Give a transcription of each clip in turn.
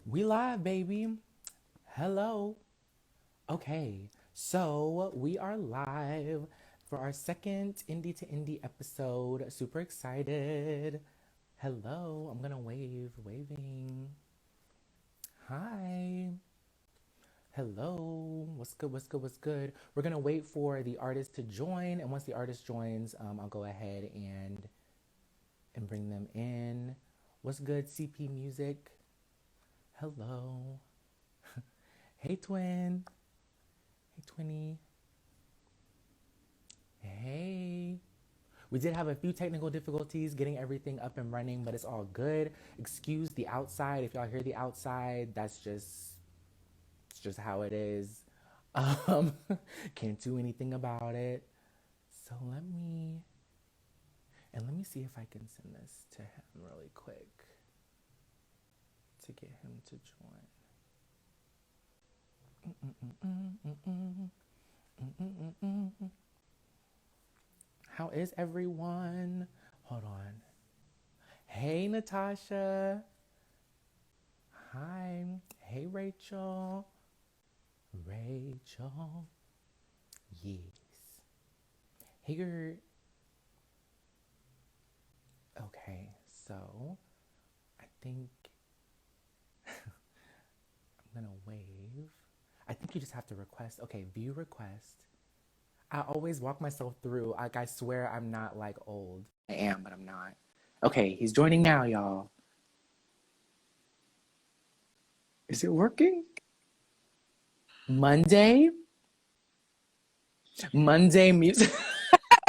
We live, baby. Hello. Okay, so we are live for our second Indie to Indie episode. Super excited. Hello, I'm gonna waving. Hi. Hello. What's good? We're gonna wait for the artist to join, and once the artist joins, I'll go ahead and bring them in. What's good, CP Music? Hello. Hey, twin. Hey, Twinny. Hey. We did have a few technical difficulties getting everything up and running, but it's all good. Excuse the outside. If y'all hear the outside, it's just how it is. Um, can't do anything about it. So let me see if I can send this to him really quick to get him to join. How is everyone? Hold on. Hey, Natasha. Hi. Hey, Rachel. Rachel. Yes. Hey, Gert. Okay, so I think I'm gonna wave. I think you just have to request. Okay, view request. I always walk myself through. Like, I swear I'm not like old. I am, but I'm not. Okay, he's joining now, y'all. Is it working? Monday? Monday music.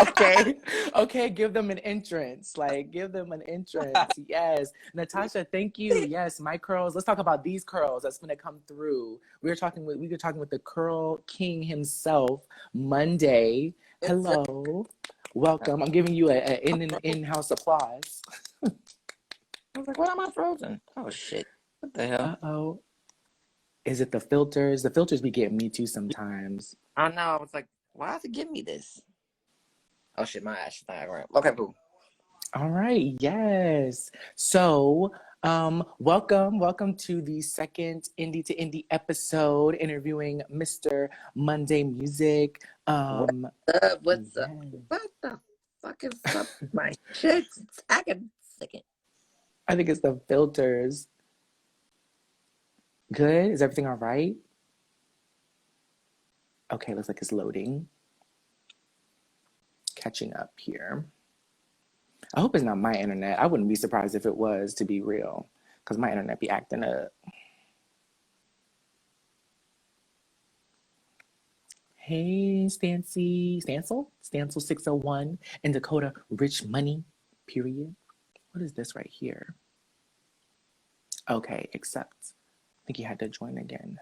Okay. Okay, give them an entrance. Like, give them an entrance. Yes. Natasha, thank you. Yes, my curls. Let's talk about these curls that's gonna come through. We were talking with the curl king himself, Monday. Hello. Welcome. I'm giving you a in-house applause. I was like, what am I frozen? Oh shit. What the hell? Uh-oh. Is it the filters? The filters be getting me too sometimes. I know. I was like, why does it give me this? Oh shit, my ass is diagram. Okay, cool. All right, yes. So, welcome to the second Indie to Indie episode interviewing Mr. Monday Music. What's Um, up? What's up? yes. What the fuck is up? My shit's tagging second. I think it's the filters. Good? Is everything all right? Okay, looks like it's loading. Catching up here. I hope it's not my internet. I wouldn't be surprised if it was, to be real, because my internet be acting up. Hey, Stancil 601, and Dakota Rich Money, period. What is this right here? Okay, accept. I think he had to join again.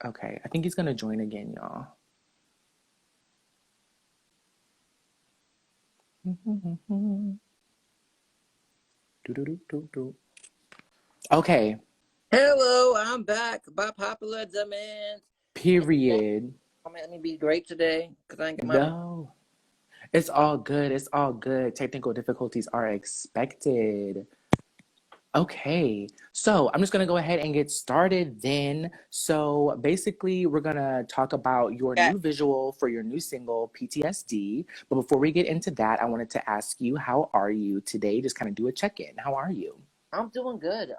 Okay, I think he's gonna join again, y'all. Okay, Hello, I'm back by popular demand. period. Let me be great today because I ain't get my. No, it's all good. It's all good. Technical difficulties are expected. Okay, so I'm just gonna go ahead and get started then. So basically, we're gonna talk about your Yeah, new visual for your new single, PTSD. But before we get into that, I wanted to ask you, how are you today? Just kind of do a check-in. How are you? I'm doing good.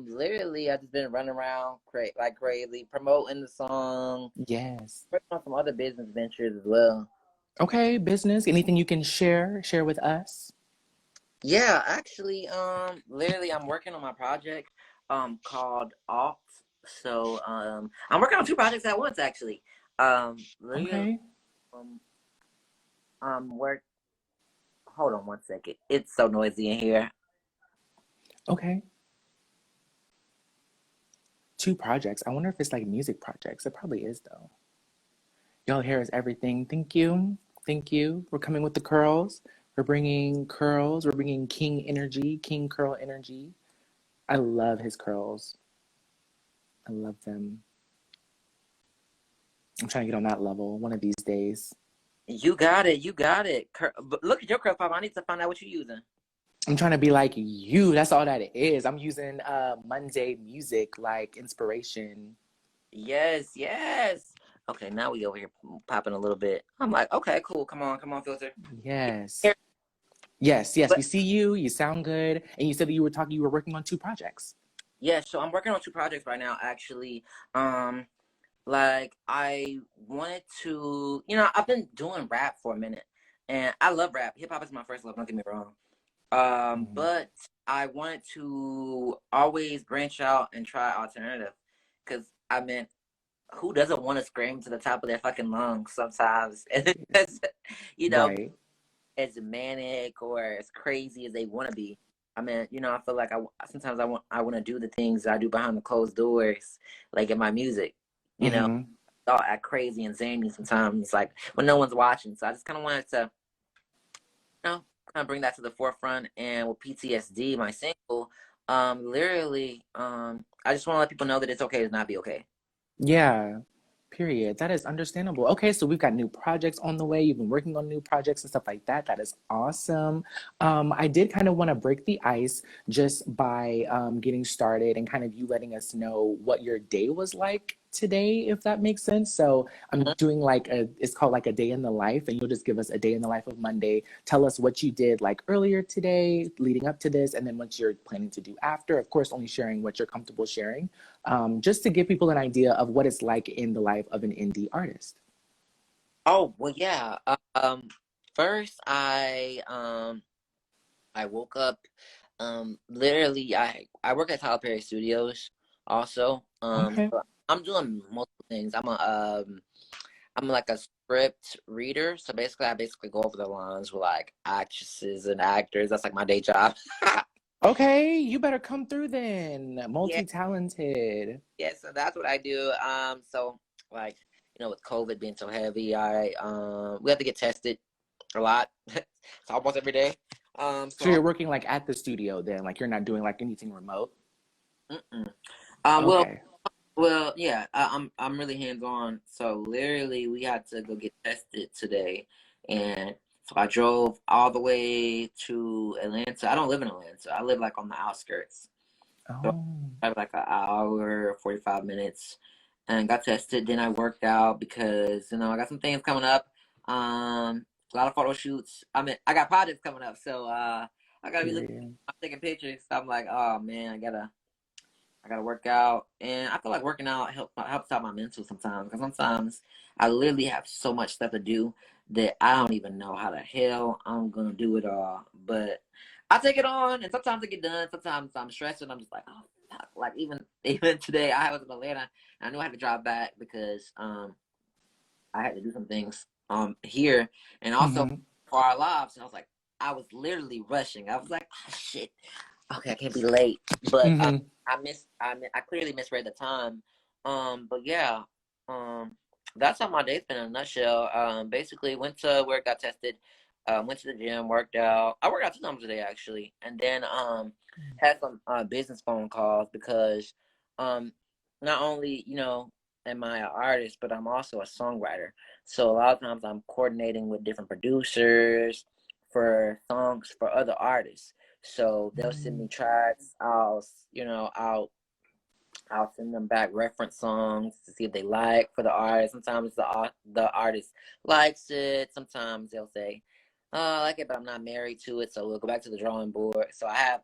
Literally, I just been running around like crazy, promoting the song, Yes. working on some other business ventures as well. Okay, business. Anything you can share with us? Yeah, actually, literally, I'm working on my project, called Off. So, I'm working on two projects at once, actually. Literally, Okay. um, work. Hold on one second. It's so noisy in here. Okay. Two projects. I wonder if it's like music projects. It probably is though. Y'all hair is everything. Thank you. Thank you. We're coming with the curls. We're bringing curls. We're bringing king energy, king curl energy. I love his curls. I love them. I'm trying to get on that level one of these days. You got it. You got it. But look at your curl pop. I need to find out what you're using. I'm trying to be like you. That's all that it is. I'm using Mondaii music like inspiration. Yes, yes. Okay, now we over here popping a little bit. I'm like, okay, cool. Come on, filter. Yes. Here. Yes, yes, But we see you. You sound good. And you said that you were working on 2 projects. yeah, so I'm working on 2 projects right now, actually. Like I wanted to, I've been doing rap for a minute, and I love rap. Hip hop is my first love. Don't get me wrong. Mhm. But I wanted to always branch out and try alternative, because I mean, who doesn't want to scream to the top of their fucking lungs sometimes? And it's, you know, Right. as manic or as crazy as they want to be. I mean, I feel like sometimes I want to do the things I do behind the closed doors, like in my music. You know, Mm-hmm. all act crazy and zany sometimes, like when no one's watching. So I just kind of wanted to, kind of bring that to the forefront. And with PTSD, my single, literally, I just want to let people know that it's okay to not be okay. Yeah. Period. That is understandable. Okay, so we've got new projects on the way. You've been working on new projects and stuff like that. That is awesome. I did kind of want to break the ice just by getting started and kind of you letting us know what your day was like today, if that makes sense. So I'm Mhm. doing it's called like a day in the life, and you'll just give us a day in the life of Mondaii. Tell us what you did like earlier today, leading up to this, and then what you're planning to do after. Of course, only sharing what you're comfortable sharing, just to give people an idea of what it's like in the life of an indie artist. Oh well, yeah. First I woke up. Literally, I work at Tyler Perry Studios also. Okay. So I'm doing multiple things. I'm like a script reader. So basically, I go over the lines with like actresses and actors. That's like my day job. Okay, you better come through then. Yeah, Multi-talented. yeah. So that's what I do. So like with COVID being so heavy, we have to get tested a lot. It's almost every day. So So you're working like at the studio then, like you're not doing like anything remote. mm-mm. Well, Okay. yeah, I'm really hands on. So literally, we had to go get tested today, and so I drove all the way to Atlanta. I don't live in Atlanta. I live like on the outskirts. So Oh. I have like an hour, 45 minutes, and got tested. Then I worked out because I got some things coming up. A lot of photo shoots. I mean, I got projects coming up, so I gotta be looking. Period. I'm taking pictures. So I'm like, oh man, I gotta work out, and I feel like working out helps out my mental sometimes. Because sometimes I literally have so much stuff to do that I don't even know how the hell I'm gonna do it all. But I take it on, and sometimes I get done. Sometimes I'm stressed, and I'm just like, oh fuck. Like even today, I was in Atlanta, and I knew I had to drive back because I had to do some things here, and also Mm-hmm. for our lives. And I was like, I was literally rushing. I was like, oh shit, okay, I can't be late. But Mm-hmm. I clearly misread the time. But yeah, um, that's how my day's been in a nutshell. Basically went to where I got tested. Went to the gym, worked out. I worked out 2 times a day actually, and then had some business phone calls because um, not only am I an artist, but I'm also a songwriter. So a lot of times I'm coordinating with different producers for songs for other artists. So they'll send me tracks. I'll send them back reference songs to see if they like for the artist. Sometimes the artist likes it. Sometimes they'll say, "Oh, I like it, but I'm not married to it." So we'll go back to the drawing board. So I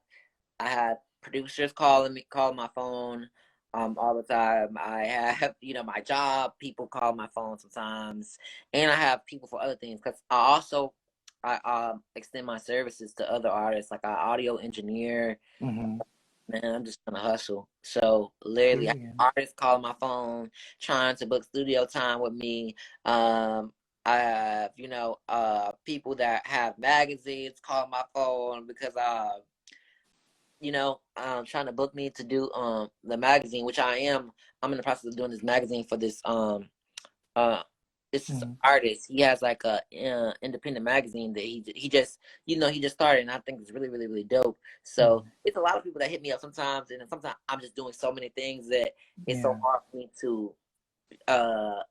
have producers calling my phone all the time. I have my job people call my phone sometimes, and I have people for other things because I extend my services to other artists, like I audio engineer. Mm-hmm. Man, I'm just gonna hustle. So literally, I Period. have artists calling my phone, trying to book studio time with me. I have people that have magazines calling my phone because trying to book me to do the magazine, which I am. I'm in the process of doing this magazine for this uh this is an Mm-hmm. artist. He has like a independent magazine that he just started, and I think it's really really really dope. So Mm-hmm. it's a lot of people that hit me up sometimes, and then sometimes I'm just doing so many things that it's so Yeah. hard for me to uh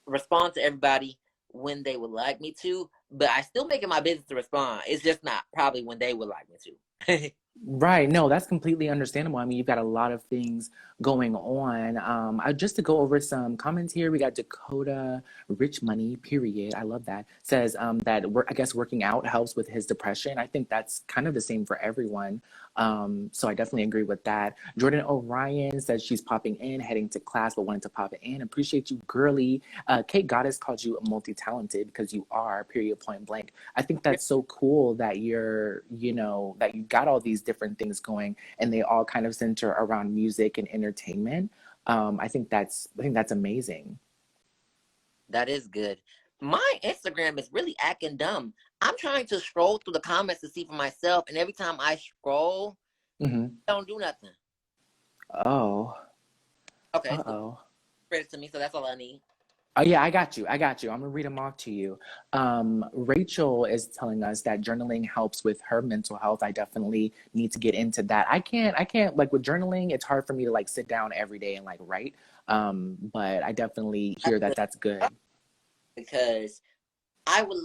respond to everybody when they would like me to. but I still make it my business to respond. It's just not probably when they would like me to. Right. No, that's completely understandable. I mean, you've got a lot of things going on. Just to go over some comments here, we got Dakota Rich Money, period. I love that. Says that I guess working out helps with his depression. I think that's kind of the same for everyone. So I definitely agree with that. Jordan Orion says she's popping in, heading to class, but wanted to pop it in. Appreciate you, girly. Kate Goddess called you multi-talented because you are, period, point blank. I think that's so cool that you're, that you got all these different things going and they all kind of center around music and entertainment. I think that's amazing. That is good. My Instagram is really acting dumb. I'm trying to scroll through the comments to see for myself, and every time I scroll, Hmm. I don't do nothing. Oh, Okay, so uh-oh. spread it to me, so that's all I need. Oh yeah, I got you. I got you. I'm gonna read them off to you. Rachel is telling us that journaling helps with her mental health. I definitely need to get into that. I can't like with journaling, it's hard for me to like sit down every day and like write. But I definitely That's hear that good that's good. because I would.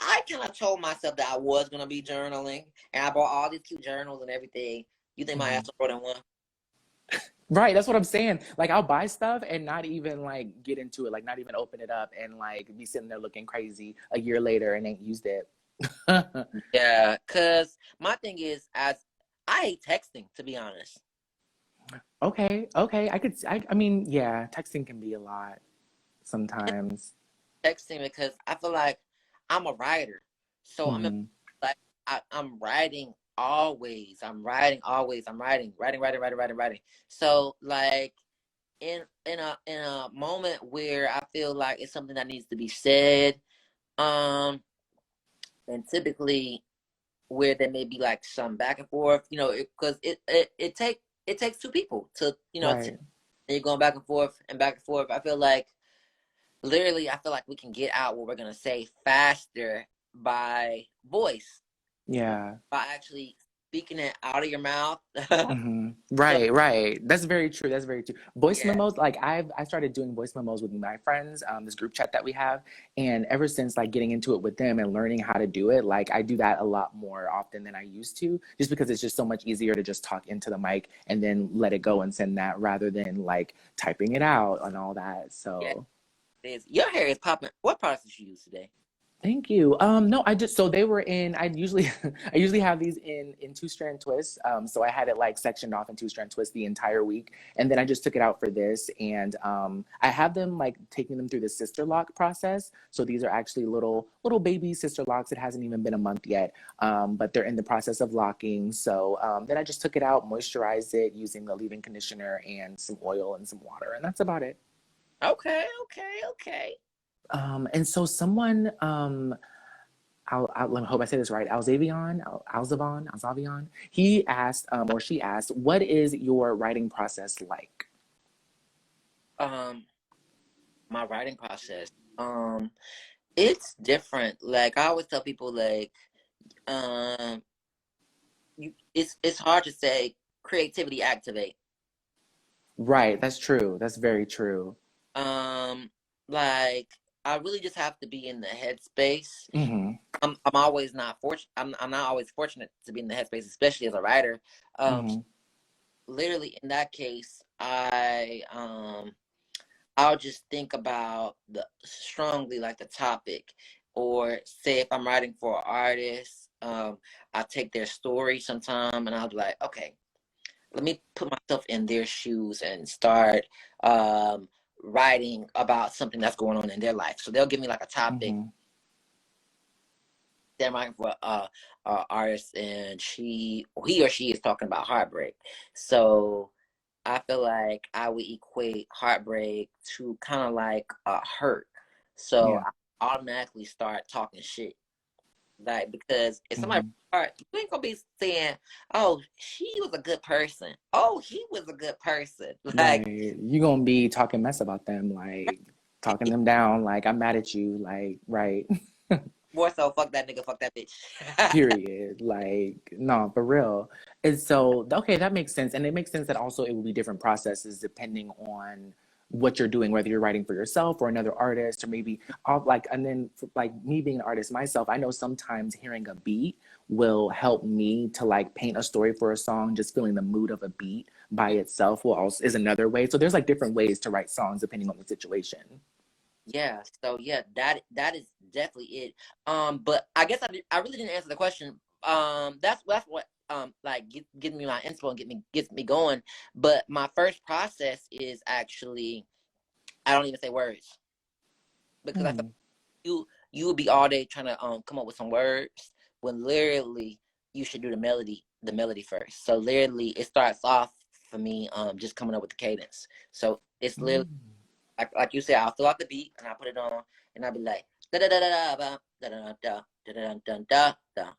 I kind of told myself that I was gonna be journaling, and I bought all these cute journals and everything. You think my Hmm. ass will more than one? Right, that's what I'm saying. Like I'll buy stuff and not even like get into it, like not even open it up and like be sitting there looking crazy a year later and ain't used it. Yeah, cause my thing is, as I hate texting, to be honest. Okay, okay. I mean, yeah, texting can be a lot sometimes. Texting because I feel like I'm a writer, so I'm Hmm. like I'm writing always. I'm writing always. I'm writing. So like in a moment where I feel like it's something that needs to be said, um, and typically where there may be like some back and forth, because it takes two people to Right. and you're going back and forth and back and forth. I feel like literally, I feel like we can get out what we're gonna say faster by voice, Yeah. by actually speaking it out of your mouth. Hmm. So Right, right. That's very true. That's very true. Voice yeah, memos, like I started doing voice memos with my friends, this group chat that we have, and ever since like getting into it with them and learning how to do it, like I do that a lot more often than I used to, just because it's just so much easier to just talk into the mic and then let it go and send that rather than like typing it out and all that. yeah, So it is. Your hair is popping. What products did you use today? thank you. No, I just so they were in. I usually I usually have these in two strand twists. So I had it like sectioned off in two strand twists the entire week, and then I just took it out for this, and I have them like taking them through the sister lock process. So these are actually little baby sister locks. It hasn't even been a month yet, but they're in the process of locking. So then I just took it out, moisturized it using a leave-in conditioner and some oil and some water, and that's about it. Okay, okay, okay. And so someone, let me hope I say this right. Alzavion. He asked, or she asked, what is your writing process like? Um, my writing process. Um, it's different. Like I always tell people, like, um, it's hard to say creativity activate. Right, that's true. That's very true. Um, like I really just have to be in the headspace. Mm-hmm. I'm always not fortunate. I'm not always fortunate to be in the headspace, especially as a writer. Um, Mm-hmm. literally in that case, I'll just think about the strongly like the topic, or say if I'm writing for an artist, I'll take their story sometime and I'll be like, okay, let me put myself in their shoes and start um, writing about something that's going on in their life. So they'll give me like a topic. Mm-hmm. They're writing for artist, and he or she is talking about heartbreak. So I feel like I would equate heartbreak to kind of like a hurt. So Yeah. I automatically start talking shit. Like, because if somebody Mm-hmm. heart, you ain't gonna be saying, "Oh, she was a good person. Oh, he was a good person." Like, Right. You gonna be talking mess about them, like talking them down, like I'm mad at you, like, right. more so, fuck that nigga, fuck that bitch. Period. Like, no, for real. And so, okay, that makes sense. And it makes sense that also it will be different processes depending on what you're doing, whether you're writing for yourself or another artist, or maybe all like, and then like me being an artist myself, I know sometimes hearing a beat will help me to like paint a story for a song. Just feeling the mood of a beat by itself will also is another way. So there's like different ways to write songs depending on the situation. Yeah, so yeah, that is definitely it. But I guess I really didn't answer the question. That's what like getting me my inspo and gets me going. But my first process is actually I don't even say words because I feel Mm, you would be all day trying to come up with some words when literally you should do the melody first. So literally it starts off for me just coming up with the cadence. So it's literally mm. like you said, I'll throw out the beat and I'll put it on and I'll be like da da da da da da da da da da da da,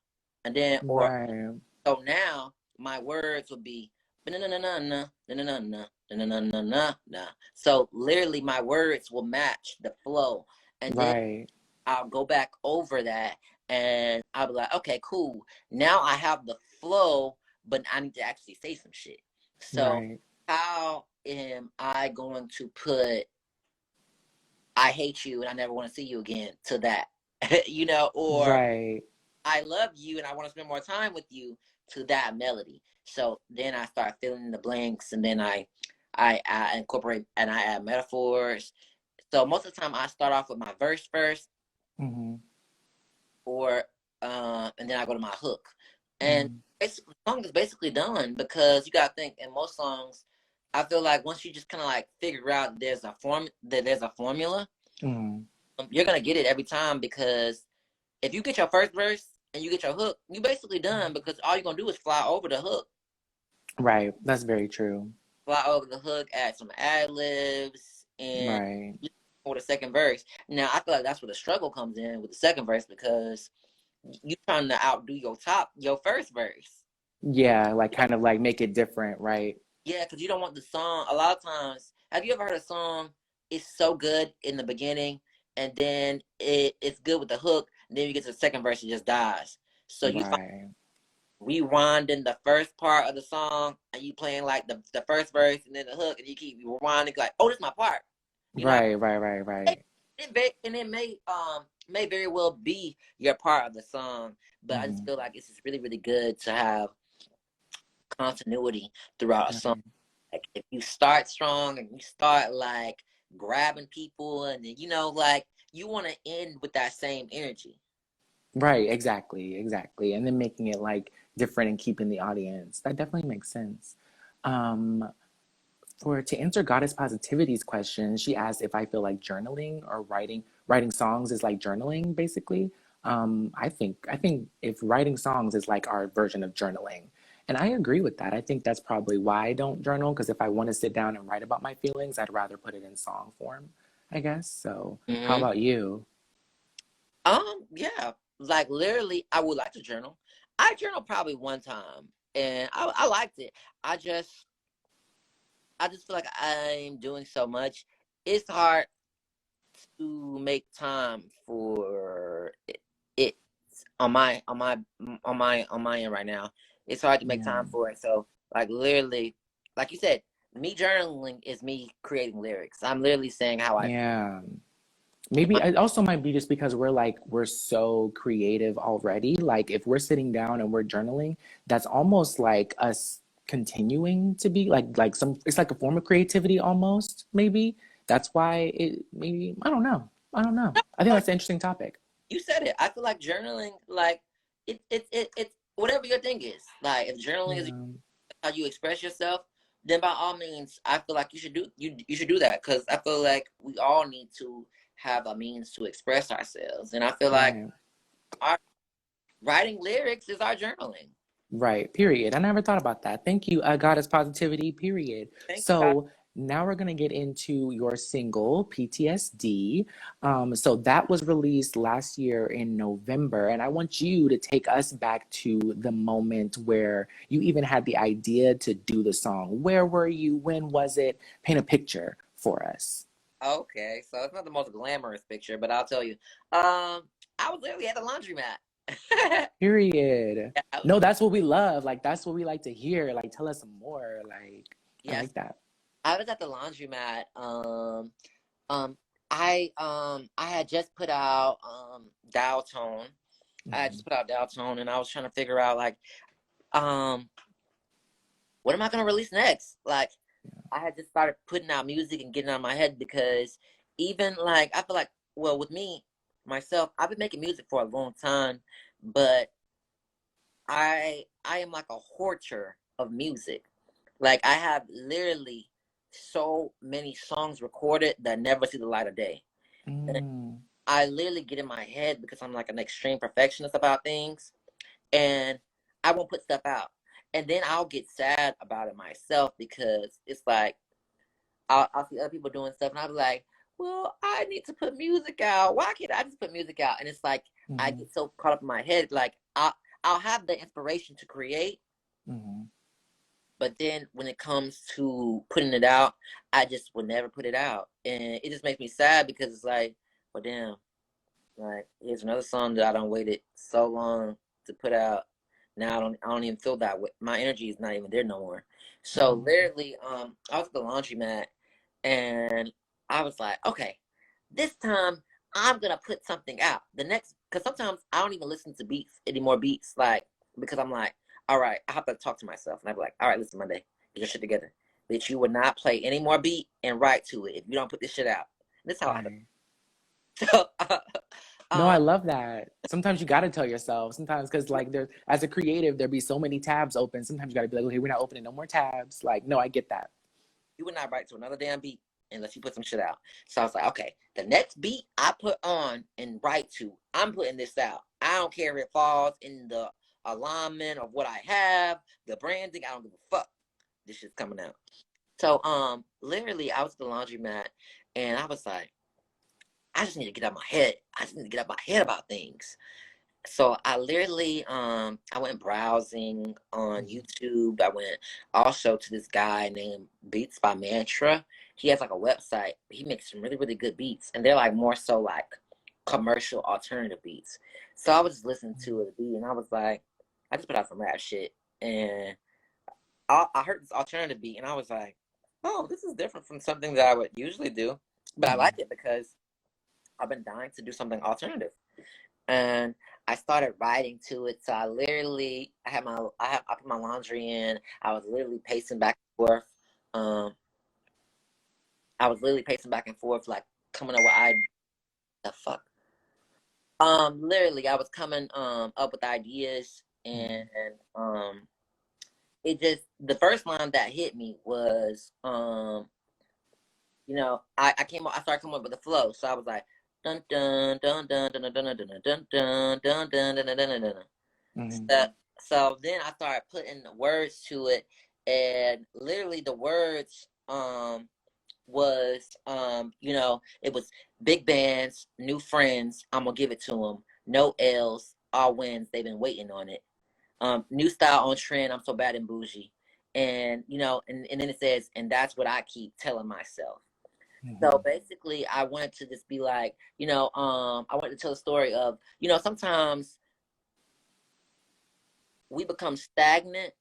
and then or Right, so now my words will be na na na na na na na na na na na na. So literally my words will match the flow, and then right, I'll go back over that and I'll be like, okay, cool. Now I have the flow, but I need to actually say some shit. So right, how am I going to put I hate you and I never want to see you again to that? Or right, I love you and I want to spend more time with you to that melody. So then I start filling in the blanks, and then I incorporate and I add metaphors. So most of the time I start off with my verse first, mm-hmm, or and then I go to my hook. And mm-hmm, basically the song is basically done, because you gotta think in most songs, I feel like once you just kinda like figure out there's a formula, mm-hmm. you're gonna get it every time, because if you get your first verse and you get your hook, you basically done, because all you're gonna do is fly over the hook. Right, that's very true. Fly over the hook, add some ad libs, and Right. for the second verse. Now I feel like that's where the struggle comes in with the second verse, because you trying to outdo your first verse. Yeah, like kind of like make it different, right? Yeah, because you don't want the song. A lot of times, have you ever heard a song? It's so good in the beginning, and then it's good with the hook. And then you get to the second verse, it just dies. So you find Right. rewinding the first part of the song, and you playing like the first verse and then the hook, and you keep rewinding like, oh, this is my part. You know, Right, right, right, right. it may very well be your part of the song, but I just Mm-hmm. feel like it's just really really good to have continuity throughout a song. Right. Like if you start strong and you start like grabbing people, and then like you want to end with that same energy. Right, exactly, exactly. And then making it like different and keeping the audience. That definitely makes sense. Um, for to answer Goddess Positivity's question, she asked if I feel like journaling or writing songs is like journaling, basically. I think if writing songs is like our version of journaling. And I agree with that. I think that's probably why I don't journal, because if I want to sit down and write about my feelings, I'd rather put it in song form, I guess. So how Hmm. about you? Yeah, like literally, I would like to journal. I journal probably one time, and I liked it. I just I just feel like I'm doing so much. It's hard to make time for it on my end right now. It's hard to make Yeah. time for it. So like literally, like you said, me journaling is me creating lyrics. I'm literally saying how I Yeah. Maybe it also might be just because we're so creative already. Like if we're sitting down and we're journaling, that's almost like us continuing to be like some it's like a form of creativity almost, maybe. That's why it maybe I don't know. I don't know. I think feel that's like an interesting topic. you said it. I feel like journaling, like it's whatever your thing is. Like if journaling is Yeah. how you express yourself, then by all means, I feel like you should do that, because I feel like we all need to have a means to express ourselves, and I feel like Right. our writing lyrics is our journaling. Right, period. I never thought about that. Thank you, Goddess Positivity, period. Thank you, God. So now we're going to get into your single, PTSD. So that was released last year in November. And I want you to take us back to the moment where you even had the idea to do the song. Where were you? When was it? Paint a picture for us. Okay, so it's not the most glamorous picture, but I'll tell you. I was literally at the laundromat. Period. Yeah, No, that's what we love. Like, that's what we like to hear. Like, tell us some more. Like, I yes, like that. I was at the laundromat. Um, I had just put out Dial Tone. I had just put out Dial Tone, and I was trying to figure out like um what am I gonna release next? Like I had just started putting out music and getting out of my head because even like I feel like well with me myself I've been making music for a long time, but I am like a hoarder of music. Like I have literally so many songs recorded that never see the light of day. And Mm. I literally get in my head because I'm like an extreme perfectionist about things, and I won't put stuff out. And then I'll get sad about it myself because it's like I'll see other people doing stuff, and I'll be like, "Well, I need to put music out. Why can't I just put music out?" And it's like I Mm-hmm. get so caught up in my head. Like I'll have the inspiration to create, Mm-hmm. but then when it comes to putting it out, I just will never put it out, and it just makes me sad because it's like, well, damn, like here's another song that I don't waited so long to put out. Now I don't even feel that way. My energy is not even there no more. So Mm-hmm. literally, I was at the laundromat and I was like, okay, this time I'm gonna put something out. The next, because sometimes I don't even listen to beats anymore. Beats like because I'm like, all right, I have to talk to myself, and I'm like, all right, listen, Monday, get your shit together. Bitch, you will not play any more beat and write to it if you don't put this shit out. And this is how I do. Right. So, No, I um, love that. Sometimes you got to tell yourself. Sometimes, because like there, as a creative, there be so many tabs open. Sometimes you got to be like, okay, we're not opening no more tabs. Like, no, I get that. you would not write to another damn beat unless you put some shit out. So I was like, okay, the next beat I put on and write to, I'm putting this out. I don't care if it falls in the alignment of what I have, the branding. I don't give a fuck. This shit's coming out. So literally, I was at the laundromat, and I was like, I just need to get out my head. I just need to get out my head about things. So I literally I went browsing on YouTube. I went also to this guy named Beats by Mantra. He has like a website. He makes some really, really good beats. And they're like more so like commercial alternative beats. So I was just listening to a beat and I was like, I just put out some rap shit. And I heard this alternative beat and I was like, oh, this is different from something that I would usually do. But I like Mm-hmm. it because I've been dying to do something alternative, and I started writing to it. So I literally, I put my laundry in. I was literally pacing back and forth. Um, I was literally pacing back and forth, like coming up with the fuck. Literally, I was coming up with ideas, and um, it just the first line that hit me was I started coming up with a flow. So I was like, dun dun dun dun dun dun dun dun dun dun dun dun dun dun dun dun. Mm-hmm. So, so then I started putting words to it, and literally the words was it was big bands, new friends. I'm gonna give it to them. No L's, all wins. They've been waiting on it. New style on trend. I'm so bad and bougie, and and then it says, and that's what I keep telling myself. Mm-hmm. So basically, I wanted to just be like, I wanted to tell a story of, sometimes we become stagnant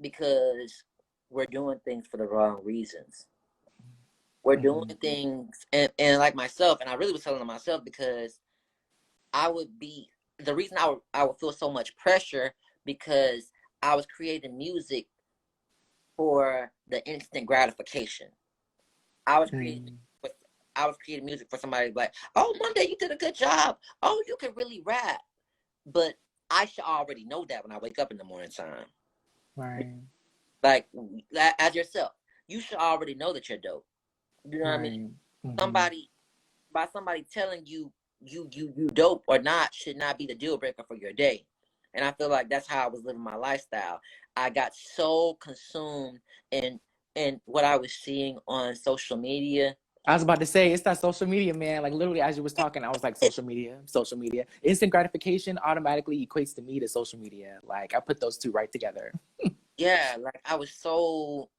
because we're doing things for the wrong reasons. We're doing Mm-hmm. things, and like myself, and I really was telling myself because I would be the reason I would feel so much pressure because I was creating music for the instant gratification. I was creating Mm-hmm. with I was creating music for somebody like, oh, Monday, you did a good job. Oh, you can really rap. But I should already know that when I wake up in the morning time. Right. Like as yourself, you should already know that you're dope. You know what I mean? Right. Mm-hmm. Somebody by somebody telling you you dope or not should not be the deal breaker for your day. And I feel like that's how I was living my lifestyle. I got so consumed in what I was seeing on social media. I was about to say it's that social media, man. Like literally, as you was talking, I was like, social media, social media. Instant gratification automatically equates to me to social media. Like I put those two right together. Yeah, like I was so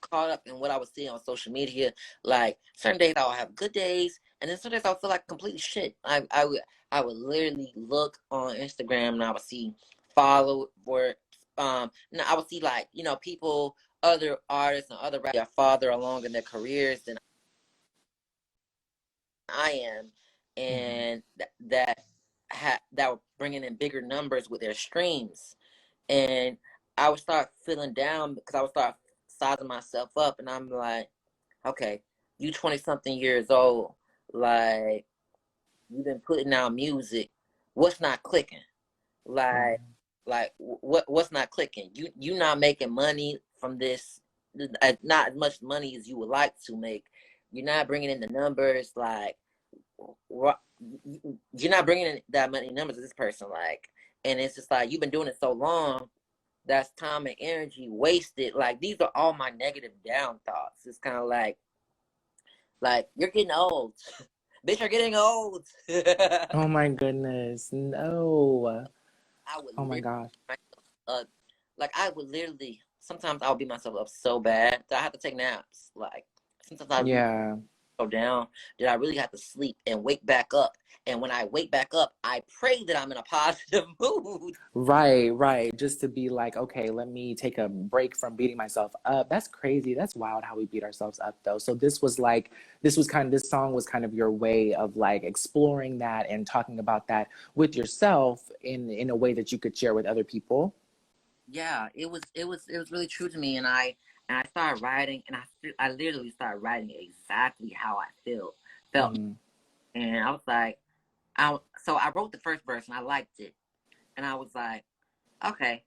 caught up in what I was seeing on social media. Like certain days I'll have good days, and then some days I'll feel like complete shit. I would literally look on Instagram and I would see follow or now I would see like people other artists and other rappers are farther along in their careers than I am, Mm-hmm. and that were bringing in bigger numbers with their streams, and I would start feeling down because I would start sizing myself up, and I'm like, okay, you 20 something years old, like you've been putting out music, what's not clicking? Like, Right. what's not clicking? You not making money from this, not as much money as you would like to make. You're not bringing in the numbers, like you're not bringing in that many numbers as this person, like, and it's just like you've been doing it so long. That's time and energy wasted. Like these are all my negative down thoughts. It's kind of like you're getting old, bitch. You're getting old. Oh my goodness. No. I would Oh my literally, gosh. uh, like I would literally. Sometimes I'll beat myself up so bad that I have to take naps. Like sometimes I really Yeah. go down that I really have to sleep and wake back up. And when I wake back up, I pray that I'm in a positive mood. Right, right. Just to be like, okay, let me take a break from beating myself up. That's crazy. That's wild how we beat ourselves up though. So this was like, this song was kind of your way of like exploring that and talking about that with yourself in a way that you could share with other people. Yeah, it was really true to me, and I started writing, and I literally started writing exactly how I felt, Mm, and I was like, so I wrote the first verse and I liked it, and I was like, okay,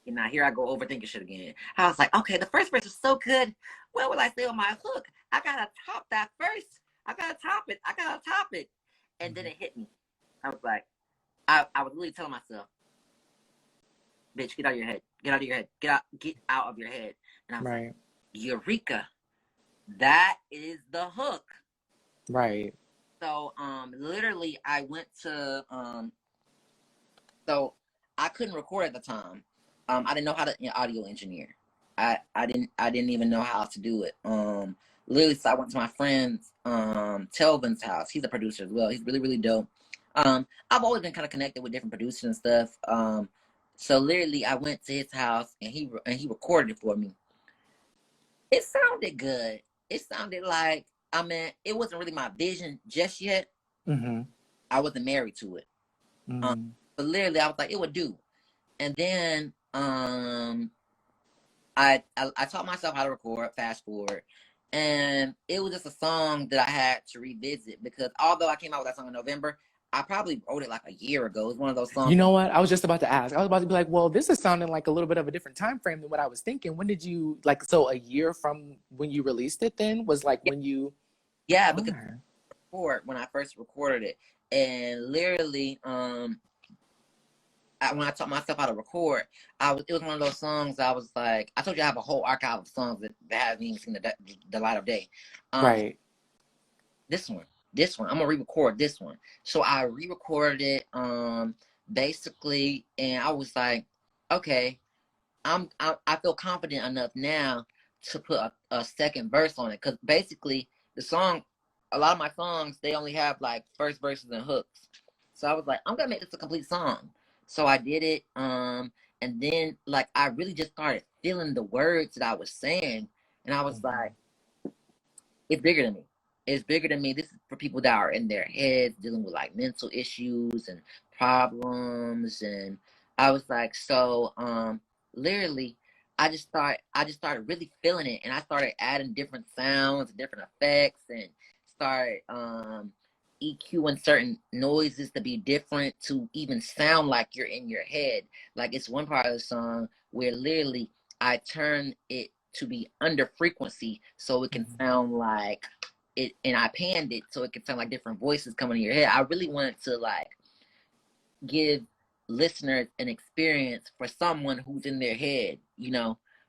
and now here I go overthinking shit again. I was like, okay, the first verse is so good. Where will I say on my hook? I gotta top that first. I gotta top it. I gotta top it, and then mhm. it hit me. I was like, I was really telling myself, bitch, get out of your head. Get out of your head. Get out of your head. And I was like, Right, Eureka. That is the hook. right. So literally I went to so I couldn't record at the time. I didn't know how to audio engineer. I didn't even know how to do it. Literally so I went to my friend's Telvin's house. He's a producer as well. He's really, really dope. I've always been kind of connected with different producers and stuff. So literally I went to his house and he recorded it for me. It sounded good. It sounded like, I mean, it wasn't really my vision just yet. Mm-hmm. I wasn't married to it. Um, Mm, but literally, I was like, it would do. And then I taught myself how to record, fast forward, and it was just a song that I had to revisit because although I came out with that song in November, I probably wrote it like a year ago. It's one of those You songs. know what? I was just about to ask. I was about to be like, well, this is sounding like a little bit of a different time frame than what I was thinking. When did you like so a year from when you released it then was like Yeah, when you yeah, because okay. when I first recorded it, and literally, when I taught myself how to record, it was one of those songs. I was like, I told you I have a whole archive of songs that haven't even seen the light of day. Um, Right. this one, I'm gonna re-record this one. So I re-recorded it, basically, and I was like, okay, I feel confident enough now to put a second verse on it because basically the song, a lot of my songs they only have like first verses and hooks. So I was like, I'm gonna make this a complete song. So I did it, and then like I really just started feeling the words that I was saying, and I was like, Mhm. it's bigger than me. It's bigger than me. This is for people that are in their heads dealing with like mental issues and problems. And I was like, so literally I just started really feeling it and I started adding different sounds, different effects and started EQing certain noises to be different to even sound like you're in your head. Like it's one part of the song where literally I turn it to be under frequency so it can Mhm. sound like it, and I panned it so it can sound like different voices coming in your head. I really wanted to like give listeners an experience for someone who's in their head.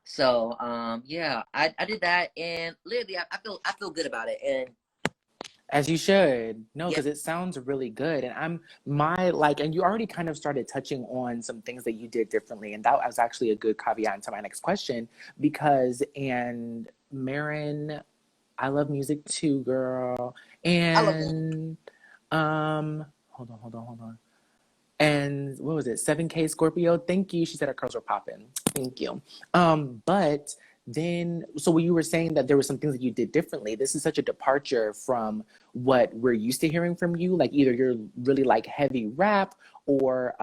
So yeah, I did that and literally I feel good about it. And As you should. No, yeah, because it sounds really good. And I'm my like, and you already kind of started touching on some things that you did differently. And that was actually a good caveat into my next question because, and Marin, I love music too, girl. I love that. And, hold on. And what was it? 7K Scorpio. Thank you. She said her curls were popping. Thank you. But then, so you were saying that there were some things that you did differently. This is such a departure from what we're used to hearing from you. Like either you're really like heavy rap, or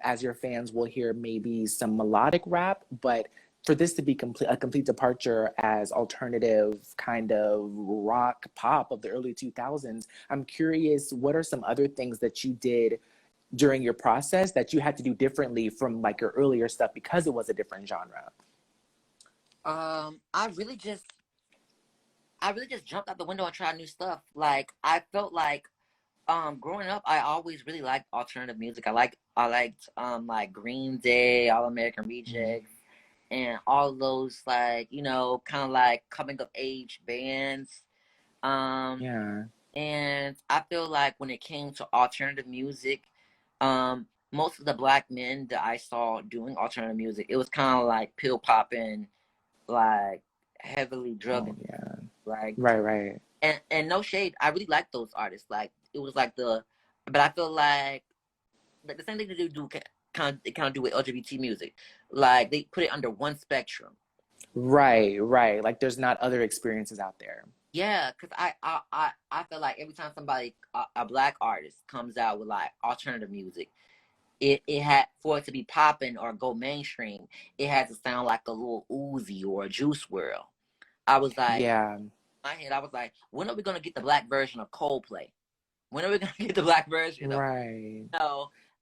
as your fans will hear, maybe some melodic rap. But for this to be a complete departure as alternative kind of rock pop of the early 2000s, I'm curious, what are some other things that you did during your process that you had to do differently from like your earlier stuff because it was a different genre? I really just jumped out the window and tried new stuff. Like I felt like growing up I always really liked alternative music. I liked like Green Day, All American Mm. Rejects, and all of those like, kind of like coming of age bands. Um Yeah. and I feel like when it came to alternative music, most of the black men that I saw doing alternative music, it was kind of like pill popping, like heavily Oh drugging, yeah. like, Right, right. and no shade, I really like those artists. Like it was like but I feel like the same thing that they do kind of do with LGBT music. Like they put it under one spectrum. Right, right. Like there's not other experiences out there. Yeah, because I feel like every time somebody a black artist comes out with like alternative music, it had for it to be popping or go mainstream, it had to sound like a little Uzi or a Juice World. I was like, Yeah. in my head, I was like, when are we gonna get the black version of Coldplay? When are we gonna get the black version of, Right.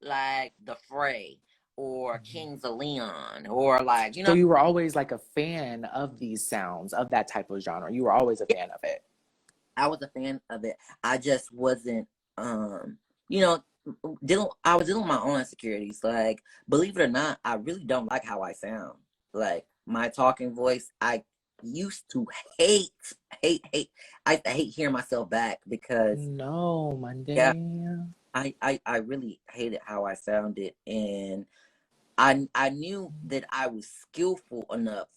like the Fray or Mhm. Kings of Leon or like, So you were always like a fan of these sounds, of that type of genre. You were always a yeah, fan of it. I was a fan of it. I just wasn't, you know, I was dealing with my own insecurities. Like, believe it or not, I really don't like how I sound. Like my talking voice, I used to hate, hate. I used to hate hearing myself back because No, yeah, Monday. I really hated how I sounded, and I knew that I was skillful enough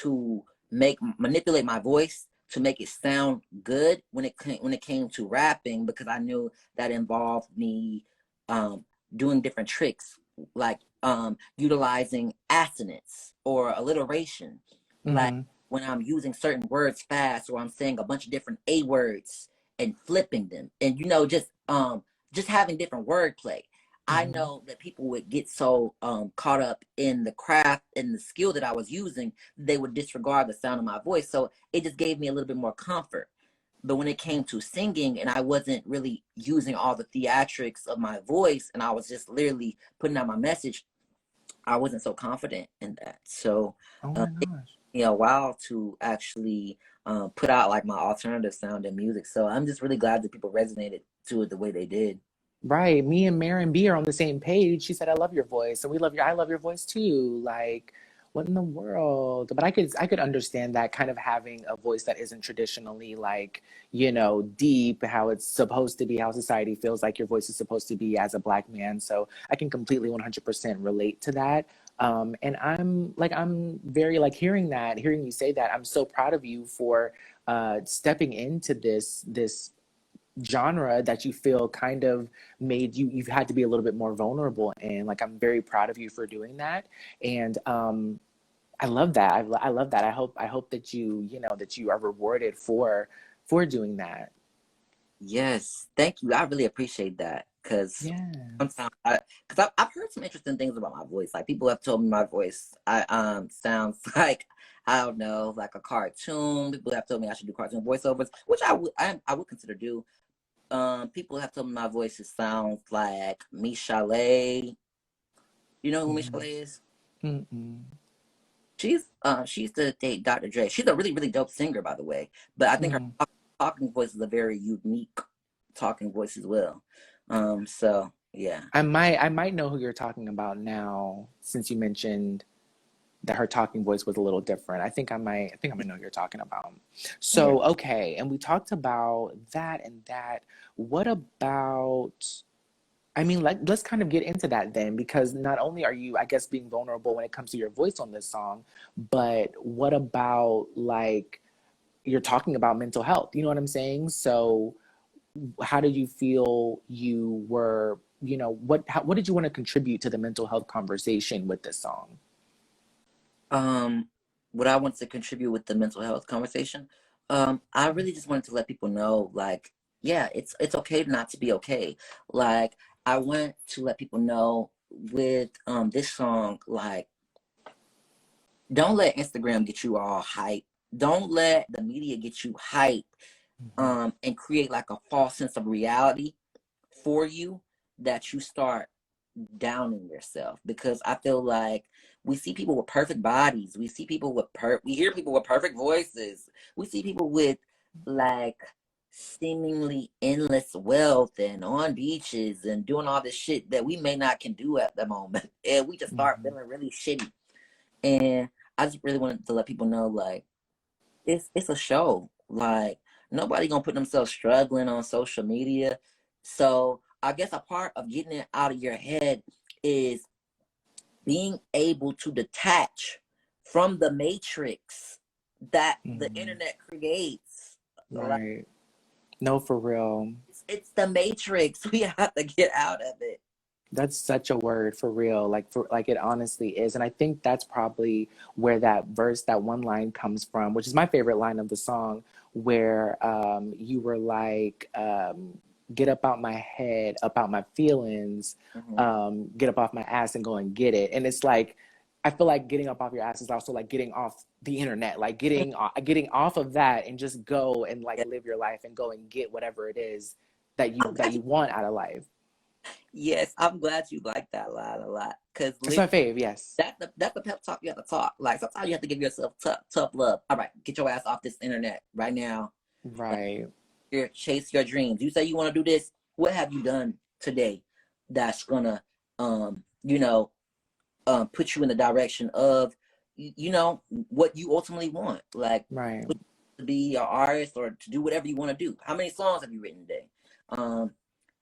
to manipulate my voice to make it sound good when it came to rapping, because I knew that involved me um, doing different tricks, like utilizing assonance or alliteration, like Mm-hmm. when I'm using certain words fast, or I'm saying a bunch of different a words and flipping them, and just having different wordplay. I Mm-hmm. know that people would get so caught up in the craft and the skill that I was using, they would disregard the sound of my voice. So it just gave me a little bit more comfort. But when it came to singing and I wasn't really using all the theatrics of my voice and I was just literally putting out my message, I wasn't so confident in that. So Oh uh, my it gosh. took me a while to actually put out like my alternative sound in music. So I'm just really glad that people resonated to it the way they did. Right. Me and Maren B are on the same page. She said, I love your voice. And I love your voice too. Like, what in the world? But I could understand that kind of having a voice that isn't traditionally like, deep, how it's supposed to be, how society feels like your voice is supposed to be as a black man. So I can completely 100% relate to that. And I'm very like hearing you say that. I'm so proud of you for stepping into this genre that you feel kind of made you've had to be a little bit more vulnerable in. Like, I'm very proud of you for doing that. And I love that. I love that. I hope that that you are rewarded for doing that. Yes, thank you. I really appreciate that because Yes. sometimes I've heard some interesting things about my voice. Like people have told me my voice I sounds like, I don't know, like a cartoon. People have told me I should do cartoon voiceovers, which I would consider do. People have told me my voice sounds like Michelle. You know who Michelle Mm-hmm. is? Mm-mm. She's the date Dr. Dre. She's a really really dope singer, by the way. But I think her Mm. talking voice is a very unique talking voice as well. So yeah. I might know who you're talking about now, since you mentioned that her talking voice was a little different. I think I might know who you're talking about. Yeah. So, okay, and we talked about that and that. What about, I mean, let's kind of get into that then, because not only are you, I guess, being vulnerable when it comes to your voice on this song, but what about like you're talking about mental health? You know what I'm saying? So how did you feel you were what did you want to contribute to the mental health conversation with this song? What I want to contribute with the mental health conversation, I really just wanted to let people know, like, yeah, it's okay not to be okay. Like, I want to let people know with this song, like, don't let Instagram get you all hype. Don't let the media get you hype, and create like a false sense of reality for you, that you start downing yourself. Because I feel like we see people with perfect bodies, we see people with we hear people with perfect voices, we see people with like seemingly endless wealth and on beaches and doing all this shit that we may not can do at the moment, and we just start Mm-hmm. feeling really shitty. And I just really wanted to let people know, like, it's a show. Like, nobody gonna put themselves struggling on social media. So I guess a part of getting it out of your head is being able to detach from the matrix that the Mm-hmm. internet creates. Like, Right. No, for real. it's the matrix. We have to get out of it. That's such a word, for real. Like it honestly is. And I think that's probably where that verse, that one line comes from, which is my favorite line of the song, where you were like, get up out my head, up out my feelings, Hmm. get up off my ass and go and get it. And it's like, I feel like getting up off your ass is also like getting off the internet, like getting off of that and just go and like Yeah. live your life and go and get whatever it is I'm that glad you you, want out of life. yes, I'm glad you like that line a lot. Because It's my fave, yes. that's the pep talk you have to talk. Like, sometimes you have to give yourself tough love. All right, get your ass off this internet right now. Like, Right. chase your dreams. You say you want to do this. What have you done today that's gonna, you know, put you in the direction of, what you ultimately want? Like, Right. to be an artist or to do whatever you want to do. How many songs have you written today? Um,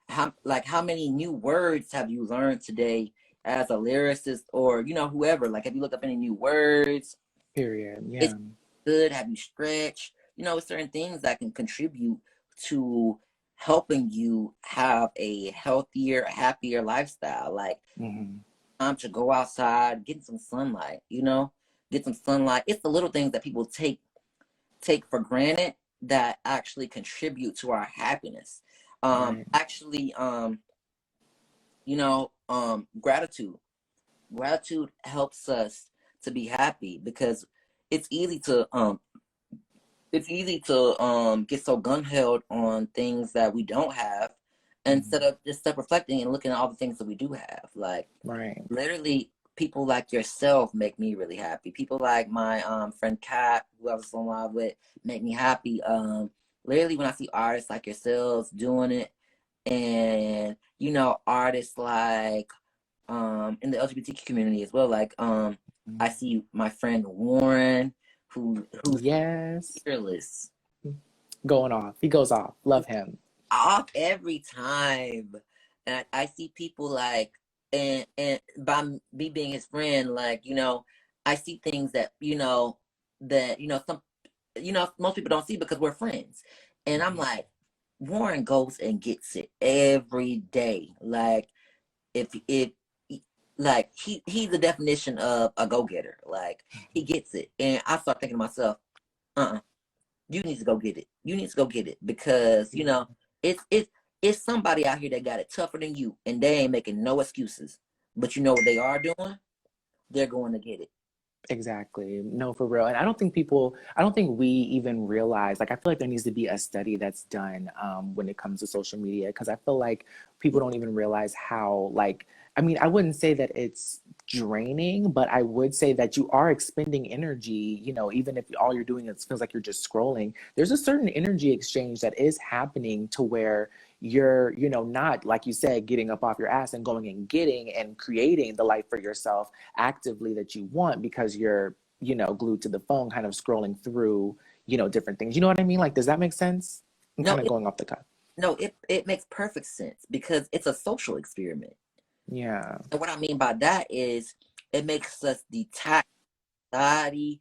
how many new words have you learned today as a lyricist, or whoever? Like, have you looked up any new words? Period. It's Yeah. good. Have you stretched? Certain things that can contribute to helping you have a healthier, happier lifestyle. Like, Hmm. time to go outside, get some sunlight. Get some sunlight. It's the little things that people take for granted that actually contribute to our happiness. Right. Actually, gratitude. Gratitude helps us to be happy, because it's easy to get so gun held on things that we don't have, instead Hmm. of just step reflecting and looking at all the things that we do have. Like, Right. literally, people like yourself make me really happy. People like my friend Kat, who I was in love with, make me happy. Literally, when I see artists like yourselves doing it, and artists like in the LGBTQ community as well, like I see my friend Warren, who's Yes. fearless, Going off. He goes off. Love him. off every time. And I see people like, and by me being his friend, like, I see things that some, most people don't see because we're friends. And I'm like, Warren goes and gets it every day. Like, if like, he's the definition of a go-getter. Like, he gets it. And I start thinking to myself, uh-uh, you need to go get it. You need to go get it, because it's somebody out here that got it tougher than you, and they ain't making no excuses. But you know what they are doing? They're going to get it. Exactly. No, for real. And I don't think we even realize, like, I feel like there needs to be a study that's done when it comes to social media, because I feel like people Yeah. don't even realize how, like, I mean, I wouldn't say that it's draining, but I would say that you are expending energy, even if all you're doing is feels like you're just scrolling. There's a certain energy exchange that is happening to where you're, not, like you said, getting up off your ass and going and getting and creating the life for yourself actively that you want, because you're glued to the phone kind of scrolling through different things. You know what I mean? Like, does that make sense? I'm No, kind of going off the cuff. it makes perfect sense, because it's a social experiment. Yeah. And what I mean by that is, it makes us detach society.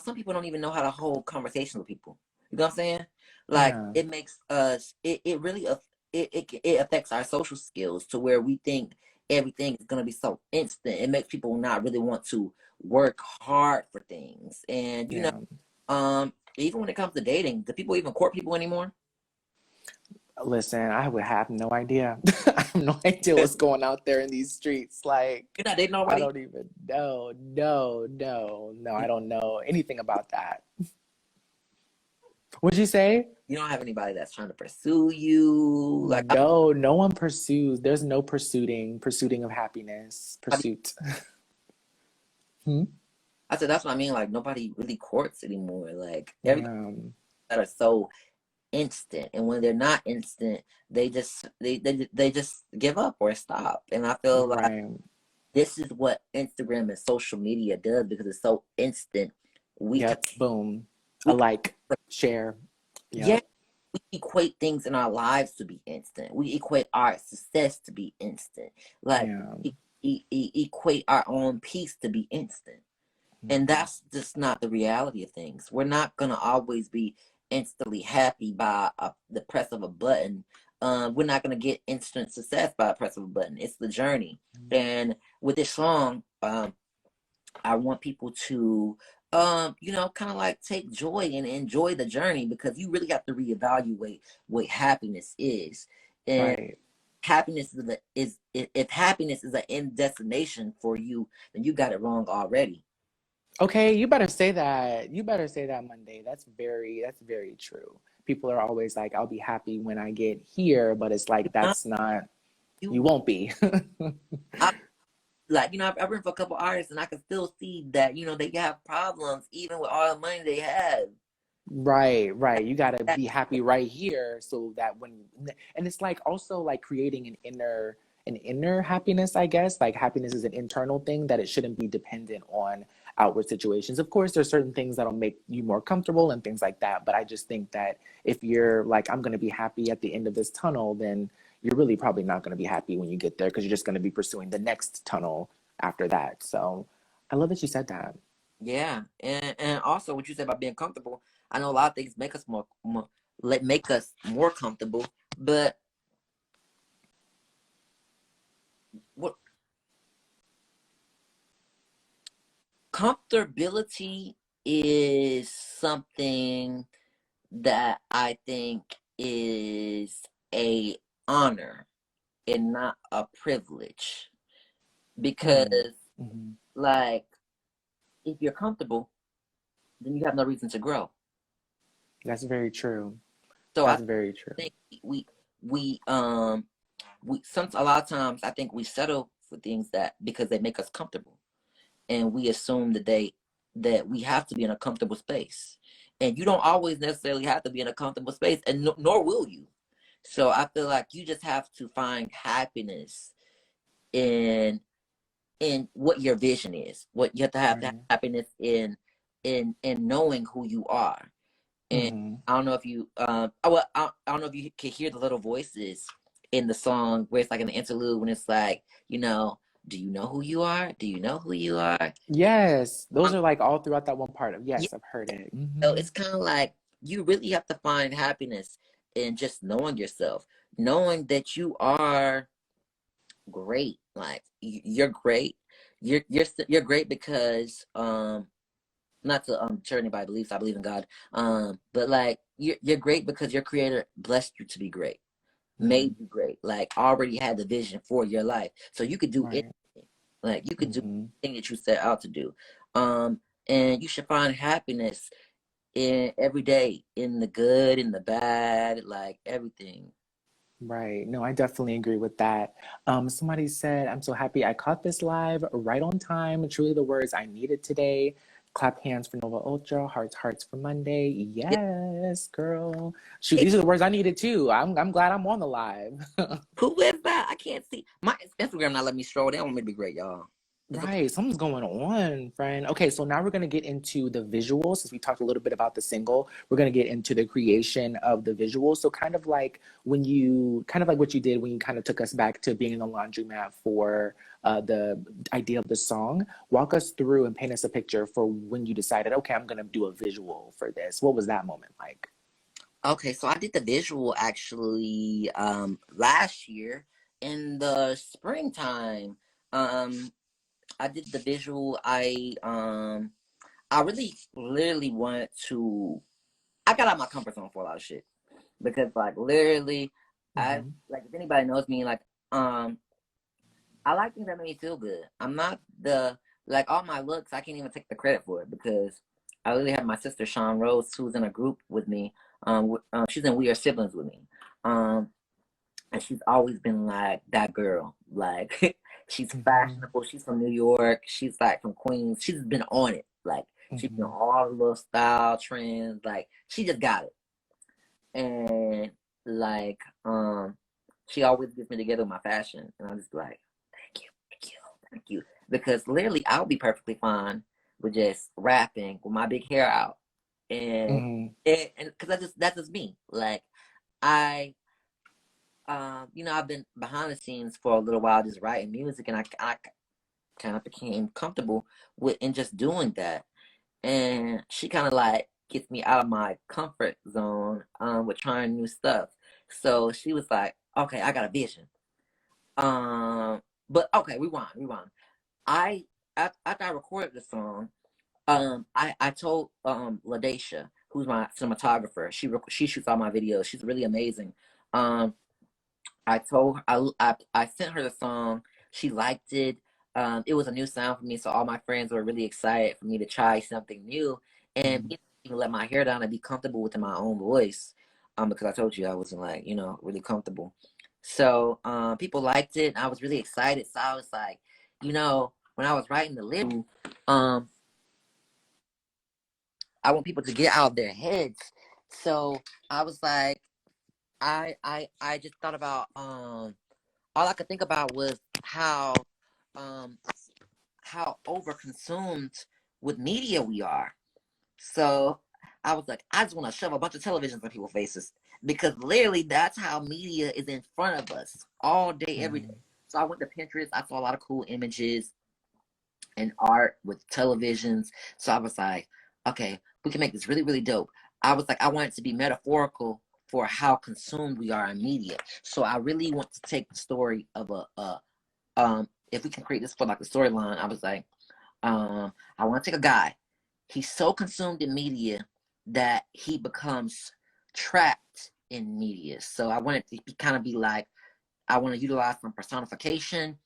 Some people don't even know how to hold conversations with people. You know what I'm saying? Like, Yeah. it makes us, it really it affects our social skills to where we think everything is going to be so instant. It makes people not really want to work hard for things. And you know, Yeah. even when it comes to dating, do people even court people anymore? Listen, I would have no idea. I have no idea what's going out there in these streets. Like, You're not dating I already? don't even know. No, no, no. I don't know anything about that. What'd you say? You don't have anybody that's trying to pursue you. Like, No, no one pursues. There's no pursuing of happiness, I, pursuit. Hmm? I said, that's what I mean. Like, nobody really courts anymore. Like, everybody Damn. that are so instant, and when they're not instant, they just give up or stop. And I feel like Right. this is what Instagram and social media does because it's so instant. We can, Yep. Boom. A we like, share. yeah, Yep. we equate things in our lives to be instant. We equate our success to be instant. Like Yeah. equate our own peace to be instant. And that's just not the reality of things. We're not gonna always be instantly happy by the press of a button. We're not gonna get instant success by a press of a button. It's the journey. And with this song, I want people to, you know, kind of like take joy and enjoy the journey because you really have to reevaluate what happiness is. And Right. happiness is if happiness is an end destination for you, then you got it wrong already. Okay, you better say that. You better say that Monday. That's very true. People are always like, I'll be happy when I get here, but it's like that's not, you You, won't be. I, like, you know, I've written for a couple artists, and I can still see that, you know, they have problems even with all the money they have. Right, right. You gotta be happy right here so that when, and it's like also like creating an inner happiness, I guess. Like happiness is an internal thing that it shouldn't be dependent on outward situations. Of course, there's certain things that'll make you more comfortable and things like that. But I just think that if you're like, I'm gonna be happy at the end of this tunnel, then you're really probably not gonna be happy when you get there because you're just gonna be pursuing the next tunnel after that. So I love that you said that. Yeah, and also what you said about being comfortable. I know a lot of things make us make us more comfortable, but what comfortability is something that I think is a honor and not a privilege because Hmm. Hmm. like if you're comfortable, then you have no reason to grow. That's very true. So I That's very true. think we we some a lot of times I think we settle for things that because they make us comfortable, and we assume that we have to be in a comfortable space, and you don't always necessarily have to be in a comfortable space, and nor will you. So I feel like you just have to find happiness in what your vision is. What you have to have Right. happiness in knowing who you are. And Hmm. I don't know if you oh, well, I don't know if you can hear the little voices in the song where it's like an interlude when it's like, you know, do you know who you are? Do you know who you are? Yes, those Um, are like all throughout that one part of, yeah, yes, I've heard it. so Hmm. it's kind of like you really have to find happiness in just knowing yourself, knowing that you are great. Like you're great. You're great because not to sure anybody believes I believe in God. But like you're great because your creator blessed you to be great, made Hmm. you great, like already had the vision for your life. So you could do Right. anything. Like you could do Hmm. anything that you set out to do. Um and you should find happiness in every day, in the good, in the bad, like everything. Right. No, I definitely agree with that. Somebody said, I'm so happy I caught this live right on time. Truly the words I needed today. Clap hands for Nova Ultra, hearts, hearts for Monday. Yeah. Yes, girl. Shoot, these are the words I needed too. I'm glad I'm on the live. Who is that? I can't see. My Instagram not letting me scroll down. Want me to be great, y'all. Is it? Right, something's going on, friend. Okay, so now we're going to get into the visuals. Since we talked a little bit about the single, we're going to get into the creation of the visuals. So kind of like what you did when you kind of took us back to being in the laundromat for the idea of the song. Walk us through and paint us a picture for when you decided, okay, I'm going to do a visual for this. What was that moment like? Okay, so I did the visual actually last year in the springtime. Um I did the visual. I really literally wanted to I got out of my comfort zone for a lot of shit. Because like literally I Mm-hmm. like if anybody knows me, like I like things that make me feel good. I'm not the like all my looks, I can't even take the credit for it because I literally have my sister Sean Rose who's in a group with me. She's in We Are Siblings with me. Um and she's always been like that girl. Like she's Mm-hmm. fashionable. She's from New York. She's like from Queens. She's been on it. Like she's been on Mm-hmm. all the little style trends. Like she just got it. And like she always gets me together with my fashion. And I'm just like, thank you, thank you, thank you. Because literally I'll be perfectly fine with just rapping with my big hair out. And Mm-hmm. and because that's just me. Like I I've been behind the scenes for a little while just writing music, and I kind of became comfortable with and just doing that. And she kind of like gets me out of my comfort zone with trying new stuff. So she was like, "Okay, I got a vision." But okay, rewind. I after I recorded the song, I told Ladacia, who's my cinematographer, she shoots all my videos. She's really amazing. Um, I told her, I sent her the song. She liked it. It was a new sound for me, so all my friends were really excited for me to try something new and Mm-hmm. even let my hair down and be comfortable within my own voice. Because I told you I wasn't like really comfortable. So people liked it. And I was really excited. So I was like, when I was writing the lyrics, um, I want people to get out of their heads. So I was like, I just thought about all I could think about was um how overconsumed with media we are. So I was like, I just want to shove a bunch of televisions in people's faces because literally that's how media is in front of us all day, every day. Mm-hmm. So I went to Pinterest. I saw a lot of cool images and art with televisions. So I was like, okay, we can make this really, really dope. I was like, I want it to be metaphorical for how consumed we are in media. So I really want to take the story of if we can create this for like a storyline, I was like, I want to take a guy. He's so consumed in media that he becomes trapped in media. So I want it to kind of be like, I want to utilize some personification,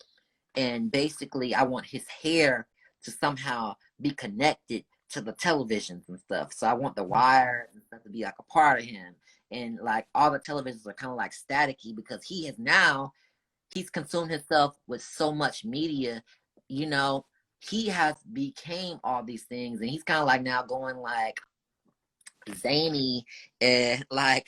and basically I want his hair to somehow be connected to the televisions and stuff. So I want the wires and stuff to be like a part of him. And like all the televisions are kind of like staticky because he's consumed himself with so much media, you know, he has became all these things and he's kind of like now going like zany and like,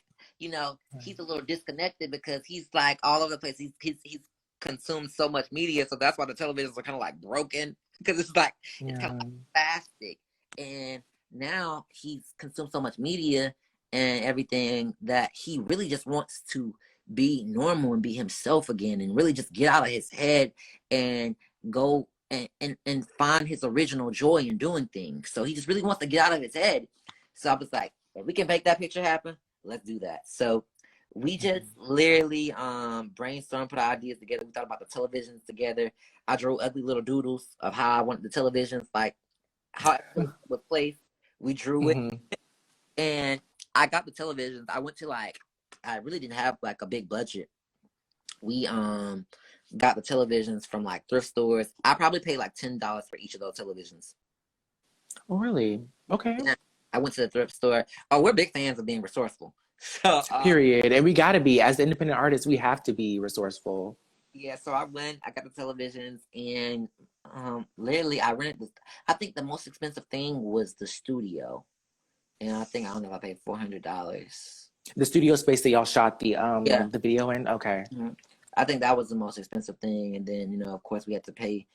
he's a little disconnected because he's like all over the place. He's consumed so much media, so that's why the televisions are kind of like broken because it's like it's kind of Yeah. like spastic. And now he's consumed so much media and everything that he really just wants to be normal and be himself again and really just get out of his head and go and find his original joy in doing things. So he just really wants to get out of his head. So I was like, if we can make that picture happen, let's do that. So we just Mm-hmm. literally brainstormed, put our ideas together. We thought about the televisions together. I drew ugly little doodles of how I wanted the televisions, like how everything was placed. We drew it, Mm-hmm. and I got the televisions. I went to like, I really didn't have like a big budget. We got the televisions from like thrift stores. I probably paid like $10 for each of those televisions. Oh, really? Okay. Yeah, I went to the thrift store. Oh, we're big fans of being resourceful. So Period. And we gotta be, as independent artists, we have to be resourceful. yeah, so I went, I got the televisions, and literally I rented this. I think the most expensive thing was the studio. And I don't know if I paid $400. The studio space that y'all shot Yeah. the video in. Okay. Mhm. I think that was the most expensive thing. And then, of course we had to pay,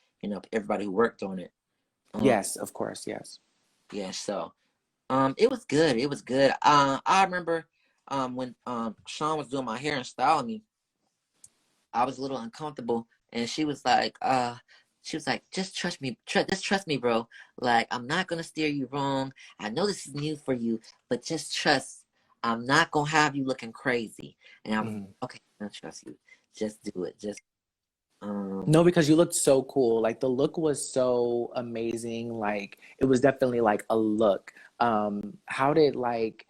everybody who worked on it. Um, Yes, of course. Yes. yeah, so it was good. It was good. I remember when Sean was doing my hair and styling me, I was a little uncomfortable, and she was like, just trust me, just trust me, bro. Like, I'm not gonna steer you wrong. I know this is new for you, but just trust. I'm not gonna have you looking crazy. And I was Mhm. okay, I trust you. Just do it. Just No, because you looked so cool. Like the look was so amazing. Like it was definitely like a look. How did like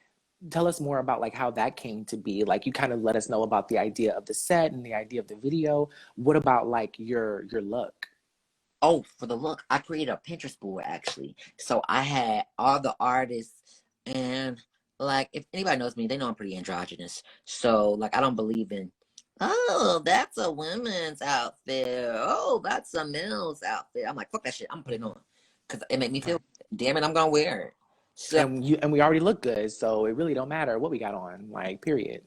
tell us more about like how that came to be? Like you kind of let us know about the idea of the set and the idea of the video. What about like your look? oh, for the look, I created a Pinterest board actually. So I had all the artists and like if anybody knows me, they know I'm pretty androgynous. So like I don't believe in oh, that's a women's outfit. Oh, that's a male's outfit. I'm like, fuck that shit. I'm putting it on. Cause it made me feel Right. damn it, I'm gonna wear it. So And we already look good, so it really don't matter what we got on. Like period.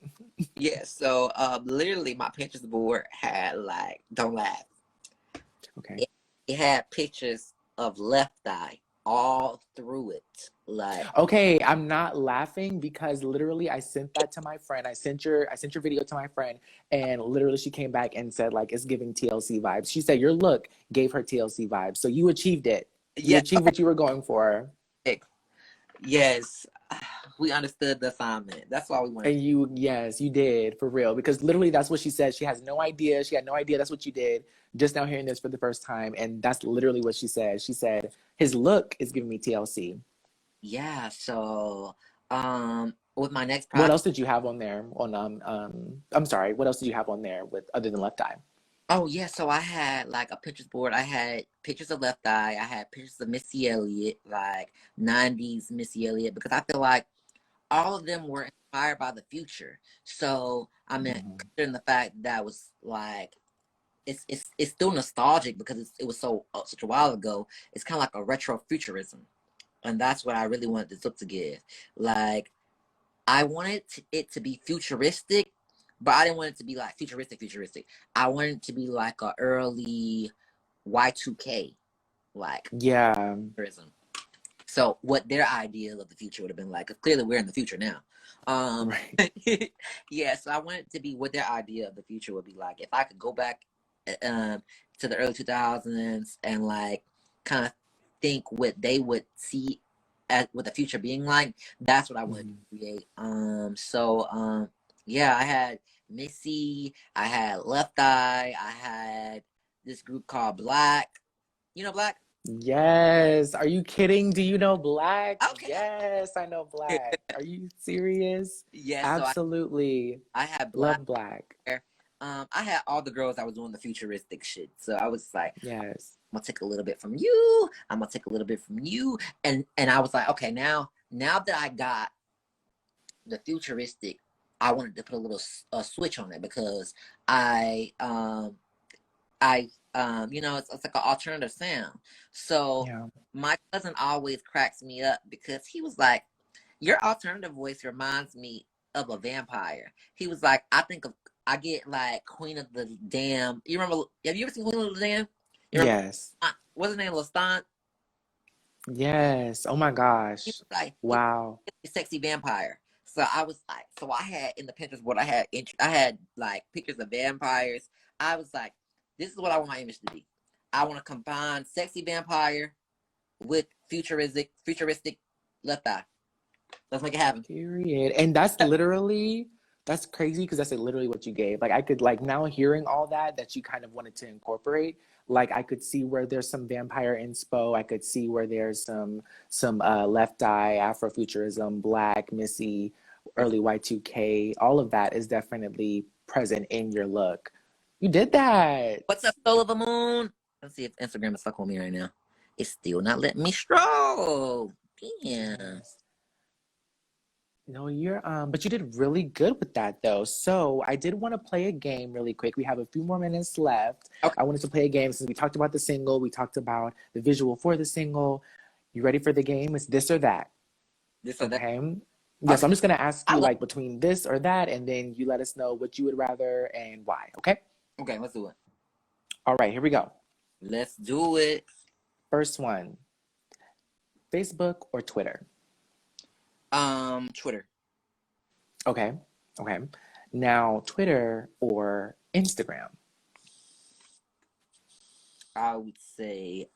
yeah, so literally my Pinterest board had like don't laugh. Okay. It had pictures of Left Eye all through it. Like Okay, I'm not laughing because literally I sent that to my friend. I sent your video to my friend and literally she came back and said like it's giving TLC vibes. She said your look gave her TLC vibes. So you achieved it. You yeah, achieved what you were going for. okay. Yes, we understood the assignment. That's why we wanted. And you yes, you did for real because literally that's what she said. She has no idea. She had no idea that's what you did. Just now hearing this for the first time and that's literally what she said. She said his look is giving me TLC. Yeah, so with my next What project. else did you have on there on I'm sorry, what else did you have on there with other than Left Eye? Oh yeah, so I had like a Pinterest board. I had pictures of Left Eye. I had pictures of Missy Elliott, like '90s Missy Elliott, because I feel like all of them were inspired by the future. So I mean, Mhm. considering the fact that was like it's still nostalgic because it was so such a while ago. It's kind of like a retro futurism, and that's what I really wanted this look to give. Like I wanted it to be futuristic, but I didn't want it to be like futuristic. I wanted it to be like a early Y2K like Yeah, futurism. So what their ideal of the future would have been like? 'Cause clearly we're in the future now. right. Yeah, so I wanted it to be what their idea of the future would be like. If I could go back um, to the early 2000s and like kind of think what they would see as what the future being like, that's what I wanted Mhm. to create. Yeah, I had Missy, I had Left Eye, I had this group called Black. You know Black? Yes. Are you kidding? Do you know Black? Okay. Yes, I know Black. Are you serious? Yeah, so Absolutely. I had Black Love Black. hair. I had all the girls that was doing the futuristic shit. So I was like, Yes. I'm gonna take a little bit from you. I'm gonna take a little bit from you. And I was like, okay, now that I got the futuristic, I wanted to put a little switch on it because it's like an alternative sound. So Yeah. my cousin always cracks me up because he was like, your alternative voice reminds me of a vampire. He was like, I get like Queen of the Dam. You remember? Have you ever seen Queen of the Dam? You remember? Yes. What's his name? Lestant. Yes. Oh my He gosh. was like, he's Wow. a sexy vampire. So I was like, so I had in the Pinterest board, I had like pictures of vampires. I was like, this is what I want my image to be. I want to combine sexy vampire with futuristic left eye. Let's make it happen. Period. And that's crazy because that's like literally what you gave. Like I could like now hearing all that you kind of wanted to incorporate. Like I could see where there's some vampire inspo. I could see where there's some Left Eye, Afrofuturism, Black, Missy, early Y2K. All of that is definitely present in your look. You did that. What's up, Soul of the Moon? Let's see if Instagram is fucking with me right now. It's still not letting me stroll. Damn. Yes. No, but you did really good with that though. So I did want to play a game really quick. We have a few more minutes left. Okay. I wanted to play a game since we talked about the single, we talked about the visual for the single. You ready for the game? It's this or that. This or that. Okay. Okay. Yes, I'm just gonna ask I you love. like between this or that, and then you let us know what you would rather and why. Okay. Okay, let's do it. All right, here we go. Let's do it. First one, Facebook or Twitter? Twitter. Okay. Okay. Now, Twitter or Instagram? I would say,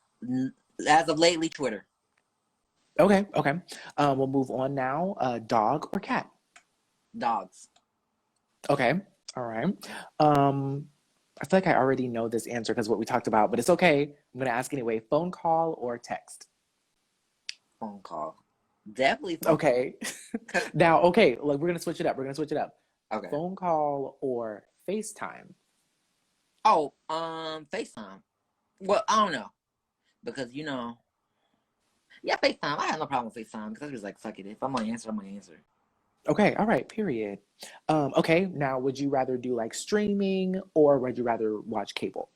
as of lately, Twitter. Okay, okay. We'll move on now. Dog or cat? Dogs. Okay. All right. I feel like I already know this answer because what we talked about, but it's okay. I'm gonna ask anyway. Phone call or text? Phone call. Definitely phone. Okay. Now, okay, like we're gonna switch it up. We're gonna switch it up. Okay. Phone call or FaceTime? Oh, FaceTime. Well, I don't know because yeah, FaceTime. I have no problem with FaceTime because I was like, fuck it. If I'm gonna answer, I'm gonna answer. Okay, all right, period. Okay, now would you rather do like streaming or would you rather watch cable?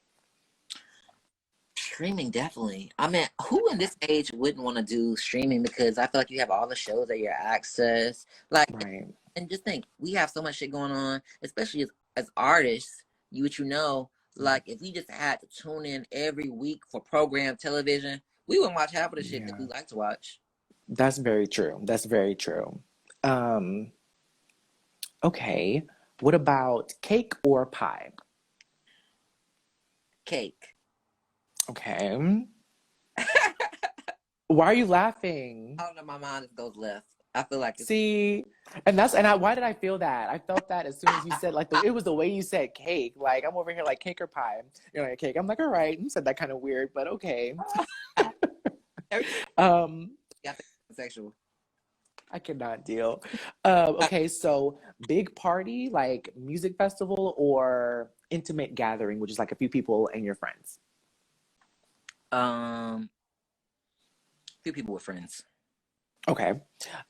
Streaming, definitely. I mean, who in this age wouldn't want to do streaming because I feel like you have all the shows at your access. Like, Right. and just think, we have so much shit going on, especially as artists. Like if we just had to tune in every week for program television, we wouldn't watch half of the shit that we Yeah, like to watch. that's very true. That's very true. Um, okay. What about cake or pie? Cake. Okay. Why are you laughing? I don't know, my mind just goes left. I feel like it's See, why did I feel that? I felt that as soon as you said like it was the way you said cake. Like I'm over here like cake or pie. You're like cake. I'm like, all right. You said that kind of weird, but okay. everything Um, got sexual. I cannot deal. Okay, so big party, like music festival or intimate gathering, which is like a few people and your friends. Um, few people with friends. Okay.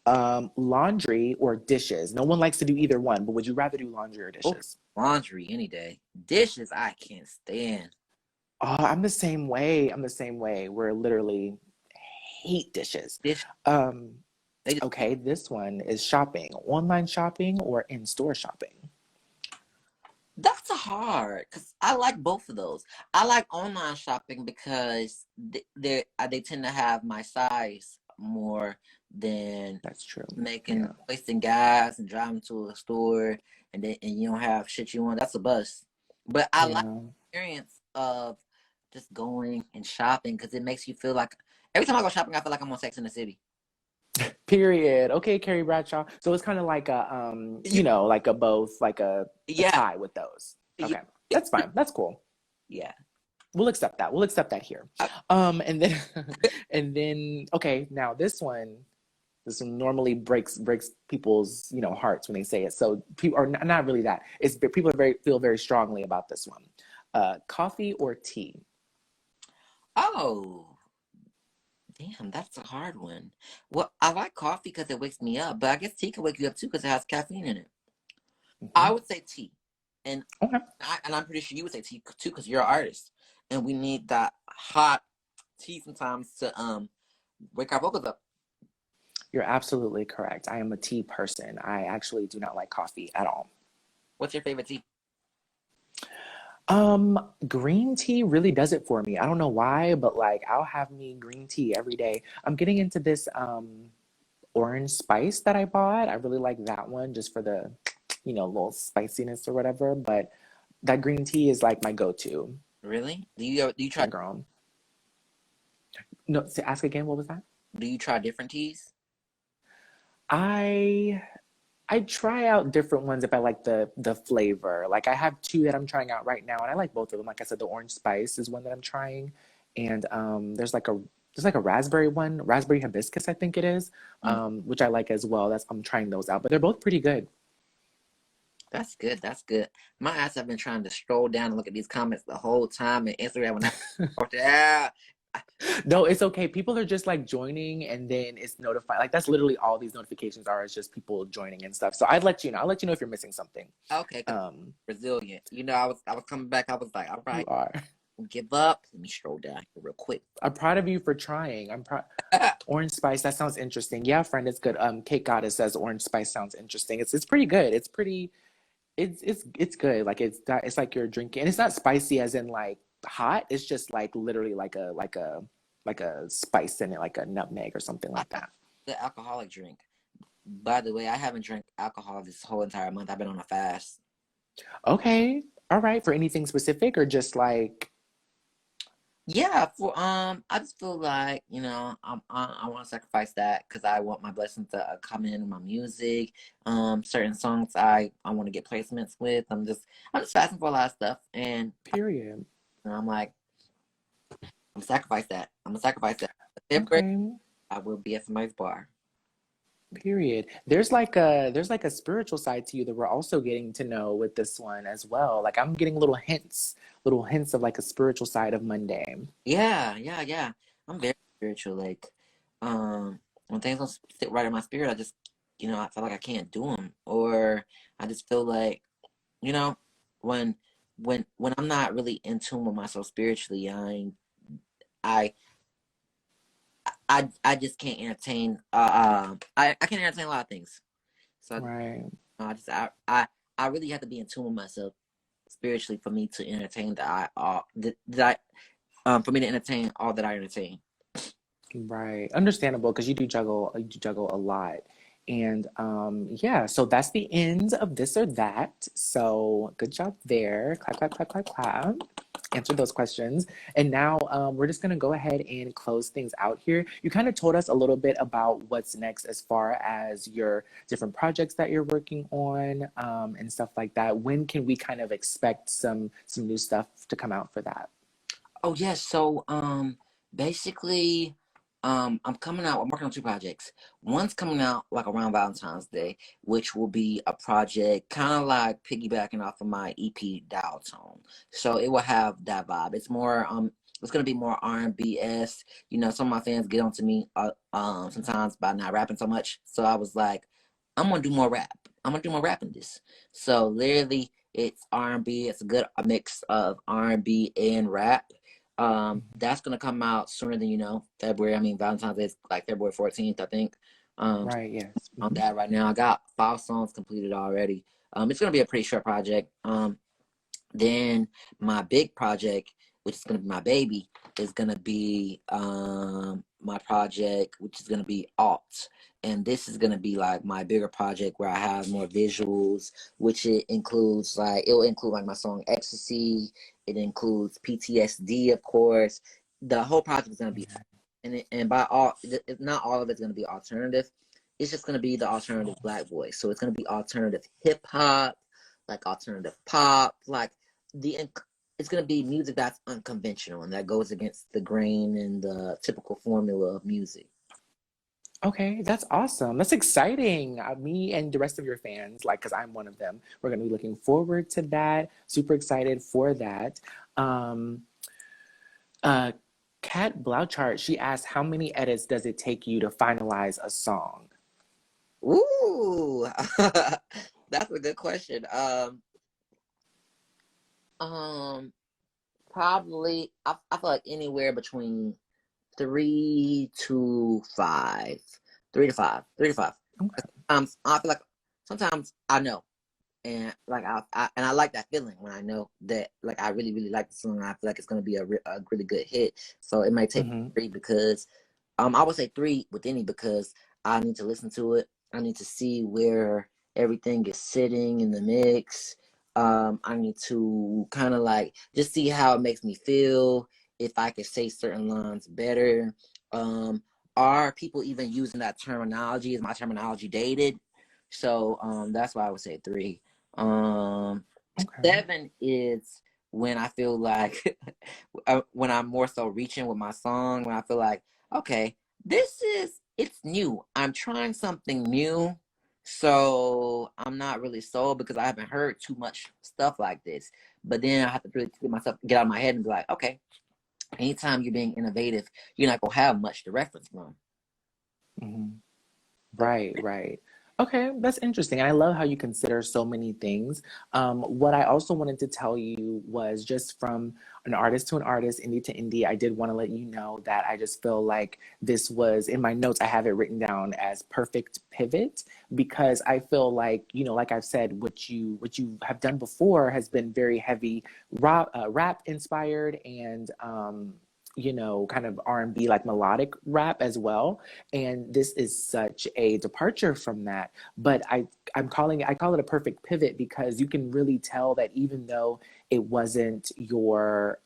Laundry or dishes. No one likes to do either one, but would you rather do laundry or Oh, dishes? laundry any day. Dishes I can't stand. Oh, I'm the same way. I'm the same way. We're literally hate dishes. Dish Um, they just okay, this one is shopping. Online shopping or in-store shopping? That's a hard because I like both of those. I like online shopping because they tend to have my size more than That's true. making Yeah. wasting gas and driving to a store and you don't have shit you want. That's a bust. But I like Yeah. the experience of just going and shopping because it makes you feel like every time I go shopping, I feel like I'm on Sex in the City. Period. Okay, Carrie Bradshaw. So it's kind of like a You, like a both, like a yeah, tie with those. yeah, Okay. That's fine. That's cool. yeah. We'll accept that. We'll accept that here. I, And then and then okay, now this one normally breaks people's, hearts when they say it. So people are not really that. It's people are feel very strongly about this one. Coffee or tea? oh. Damn, that's a hard one. Well, I like coffee because it wakes me up, but I guess tea can wake you up too because it has caffeine in it. I Hmm. would say tea, and Okay. I'm pretty sure you would say tea too because you're an artist, and we need that hot tea sometimes to wake our vocals up. You're absolutely correct. I am a tea person. I actually do not like coffee at all. What's your favorite tea? Green tea really does it for me. I don't know why, but like I'll have me green tea every day. I'm getting into this orange spice that I bought. I really like that one just for the, little spiciness or whatever. But that green tea is like my go-to. Really? Do you try Yeah, girl. No, ask again. What was that? different teas? I I try out different ones if I like the flavor. Like I have two that I'm trying out right now, and I like both of them. Like I said, the orange spice is one that I'm trying, and there's like a raspberry one, raspberry hibiscus, I think it is, Mm, which I like as well. I'm trying those out, but they're both pretty good. that's good. That's good. My ass have been trying to scroll down and look at these comments the whole time and Instagram when I yeah. No, it's okay. People are just like joining, and then it's notified. Like that's literally all these notifications are. Is just people joining and stuff. So I'd let you know. I'll let you know if you're missing something. Okay, 'cause Um, resilient. I was coming back. I was like, all you right, are. give up. Let me scroll down here real quick. I'm proud of you for trying. I'm proud. Orange spice, that sounds interesting. Yeah, friend, it's good. Kate Goddess says orange spice sounds interesting. It's pretty good. It's pretty it's good. Like it's like you're drinking, and it's not spicy as in like hot. It's just like literally like a spice in it, like a nutmeg or something I like thought that. the alcoholic drink. By the way, I haven't drank alcohol this whole entire month. I've been on a fast. Okay, all right. For anything specific or just like Yeah, for I just feel like I want to sacrifice that because I want my blessings to come in my music. Certain songs I want to get placements with. I'm just asking for a lot of stuff, and Period. I'm like I'm sacrifice that. I'm gonna sacrifice that. The 5th grade, Okay. I will be at somebody's bar. Period. There's like a spiritual side to you that we're also getting to know with this one as well. Like I'm getting little hints of like a spiritual side of Monday. Yeah, yeah, yeah. I'm very spiritual. Like, when things don't sit right in my spirit, I just, I feel like I can't do them, or I just feel like, you know, when when I'm not really in tune with myself spiritually, I I just can't entertain. I can't entertain a lot of things. So Right. I really have to be in tune with myself spiritually for me to entertain that for me to entertain all that I entertain. Right. Understandable because you do juggle a lot. And yeah, so that's the end of this or that. So good job there. Clap, clap, clap, clap, clap. Answer those questions. And now we're just going to go ahead and close things out here. You kind of told us a little bit about what's next as far as your different projects that you're working on and stuff like that. When can we kind of expect some new stuff to come out for that? Oh yes, so basically I'm working on two projects. One's coming out like around Valentine's Day, which will be a project kind of like piggybacking off of my EP Dial Tone. So it will have that vibe. It's gonna be more R&B-esque. Some of my fans get onto me sometimes by not rapping so much. So I was like, I'm gonna do more rap. I'm gonna do more rap in this. So literally it's R&B. It's a good mix of R&B and rap. That's gonna come out sooner than February. I mean, Valentine's Day is like February 14th, I think. Um, Right, yes. on that right now, I got 5 songs completed already. It's gonna be a pretty short project. Then my big project, which is gonna be my baby, is gonna be my project, which is gonna be alt. And this is gonna be like my bigger project where I have more visuals, which it will include like my song Ecstasy, it includes PTSD, of course. The whole project is gonna be Mhm. and by all not all of it's gonna be alternative. It's just gonna be the alternative black voice. So it's gonna be alternative hip hop, like alternative pop, like the it's going to be music that's unconventional and that goes against the grain and the typical formula of music. Okay, that's awesome. That's exciting. Me and the rest of your fans, like, because I'm one of them, we're going to be looking forward to that. Super excited for that. Um, uh, Kat Blouchart, she asked, how many edits does it take you to finalize a song? Ooh, that's a good question. Um, Probably I feel like anywhere between 3 to 5, 3 to 5, 3 to 5. Okay. I feel like sometimes I know. And like I like that feeling when I know that like I really really like the song. I feel like it's gonna be a really good hit. So it might take Mm-hmm. 3 because I would say 3 with any because I need to listen to it. I need to see where everything is sitting in the mix. I need to kind of like just see how it makes me feel. If I can say certain lines better. Um, are people even using that terminology? Is my terminology dated? So that's why I would say 3. Um, Okay. 7 is when I feel like when I'm more so reaching with my song, when I feel like, okay, it's new. I'm trying something new. So I'm not really sold because I haven't heard too much stuff like this. But then I have to really get out of my head and be like, okay, anytime you're being innovative, you're not gonna have much to reference from. Mm-hmm. Right, right. Okay, that's interesting. And I love how you consider so many things. What I also wanted to tell you was just from an artist to an artist, indie to indie, I did want to let you know that I just feel like this was in my notes, I have it written down as perfect pivot because I feel like, like I've said, what you have done before has been very heavy rap inspired and kind of R&B like melodic rap as well, and this is such a departure from that. But I call it a perfect pivot because you can really tell that even though it wasn't your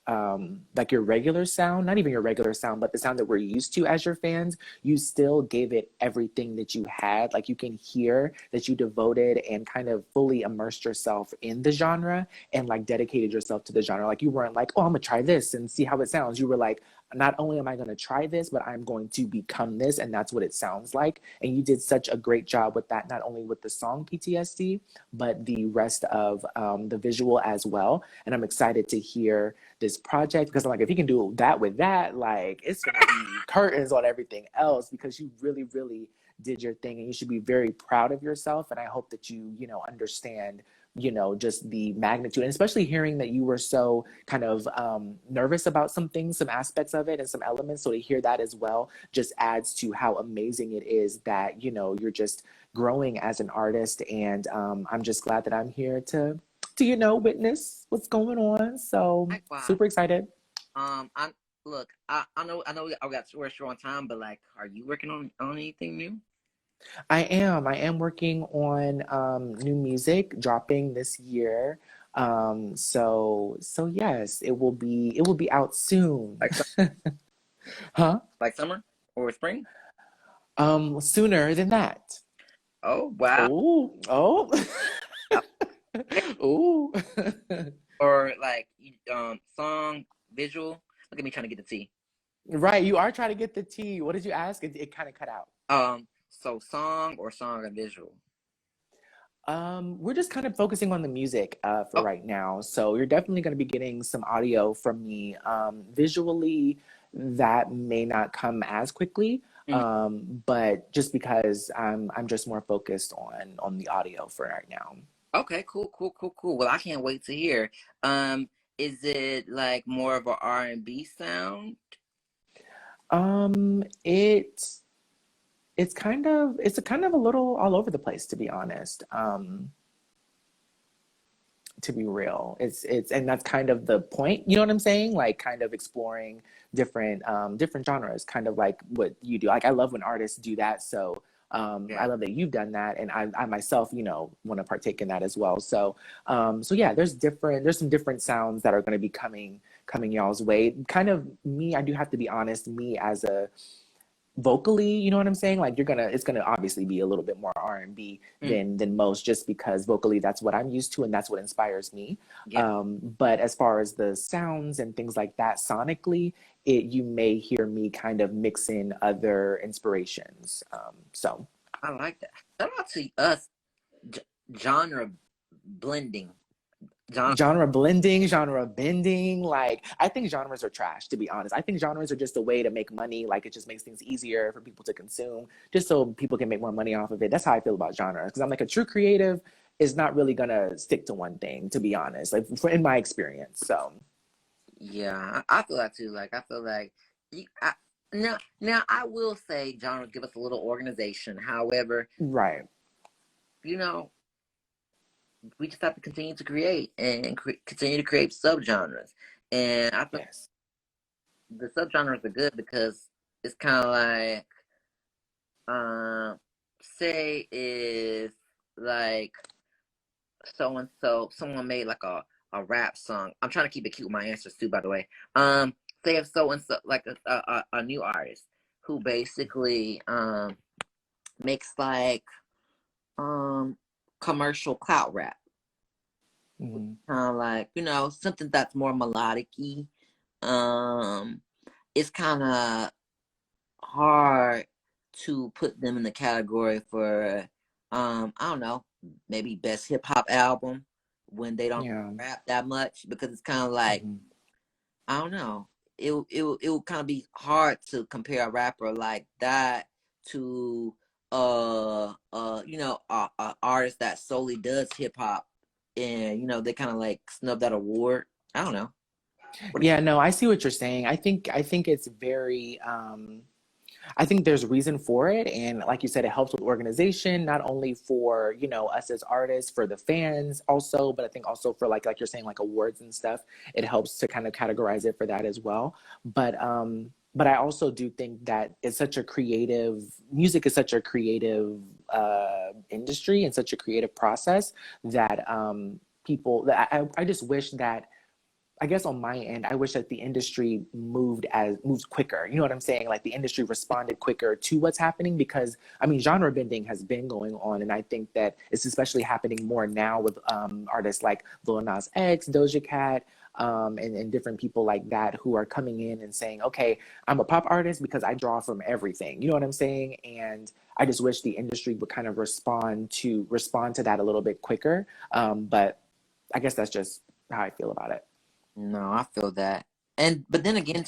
like your regular sound, not even your regular sound, but the sound that we're used to as your fans. You still gave it everything that you had. Like, you can hear that you devoted and kind of fully immersed yourself in the genre and like dedicated yourself to the genre. Like, you weren't like, oh, I'm gonna try this and see how it sounds. You were like, not only am I going to try this, but I'm going to become this. And that's what it sounds like. And you did such a great job with that, not only with the song PTSD, but the rest of the visual as well. And I'm excited to hear this project, because I'm like, if you can do that with that, like, it's going to be curtains on everything else, because you really, really did your thing, and you should be very proud of yourself. And I hope that you know, understand, you know, just the magnitude, and especially hearing that you were so kind of nervous about some things, some aspects of it and some elements. So to hear that as well just adds to how amazing it is that, you know, you're just growing as an artist. And I'm just glad that I'm here to, you know, witness what's going on. So Likewise. super excited. I look, I know we're short on time, but like, are you working on anything new? I am working on new music dropping this year. So yes, it will be out soon. Like Huh? like summer or spring? Sooner than that. Oh wow. Oh, oh. Ooh. Or like song, visual. Look at me trying to get the T. Right, you are trying to get the tea. What did you ask? It kind of cut out. So song and visual. We're just kind of focusing on the music for Oh, right now. So you're definitely going to be getting some audio from me. Visually, that may not come as quickly, mm. but just because I'm just more focused on the audio for right now. Okay, cool. Well, I can't wait to hear. Is it like more of a R&B sound? Um, it it's a kind of a little all over the place, to be honest. To be real, it's and that's kind of the point. You know what I'm saying? Like, kind of exploring different genres, kind of like what you do. Like, I love when artists do that. So I Yeah. love that you've done that, and I myself, you know, want to partake in that as well. So so yeah, there's some different sounds that are going to be coming y'all's way. Kind of me, I do have to be honest, me as a vocally, you know what I'm saying? Like, it's gonna obviously be a little bit more R&B Mm, than most, just because vocally that's what I'm used to and that's what inspires me. yeah, But as far as the sounds and things like that, sonically, you may hear me kind of mix in other inspirations. So I like that. Shout out to us, g- genre blending. Genre. genre blending, genre bending. Like, I think genres are trash, to be honest. I think genres are just a way to make money. Like, it just makes things easier for people to consume, just so people can make more money off of it. That's how I feel about genres. Because I'm like, a true creative is not really gonna stick to one thing, to be honest. Like, in my experience. So Yeah, I feel that too. Like I feel like you, I, now I will say genres give us a little organization. However, right. you know, we just have to continue to create and continue to create subgenres. And I feel Yes. the subgenres are good because it's kind of like, um, say is like so and so someone made like a rap song. I'm trying to keep it cute with my answers too, by the way. Say if so and so like a new artist who basically makes like um commercial clout rap. Mhm. Kind of like, you know, something that's more melodic-y. Um, it's kind of hard to put them in the category for I don't know, maybe best hip hop album when they don't Yeah. rap that much, because it's kind of like, Mhm. I don't know, it will kind of be hard to compare a rapper like that to you know, a artist that solely does hip hop, and you know they kind of like snub that award. I don't know. What Yeah, no, I see what you're saying. I think it's very I think there's reason for it. And like you said, it helps with organization, not only for, you know, us as artists, for the fans also, but I think also for like you're saying, like awards and stuff, it helps to kind of categorize it for that as well. But I also do think that it's such a creative music is such a creative industry and such a creative process that people that I just wish that, I guess on my end, I wish that the industry moved quicker. You know what I'm saying? Like the industry responded quicker to what's happening, because I mean, genre bending has been going on, and I think that it's especially happening more now with artists like Lil Nas X, Doja Cat, and different people like that who are coming in and saying, okay, I'm a pop artist because I draw from everything. You know what I'm saying? And I just wish the industry would kind of respond to that a little bit quicker. But I guess that's just how I feel about it. No, I feel that. But then again,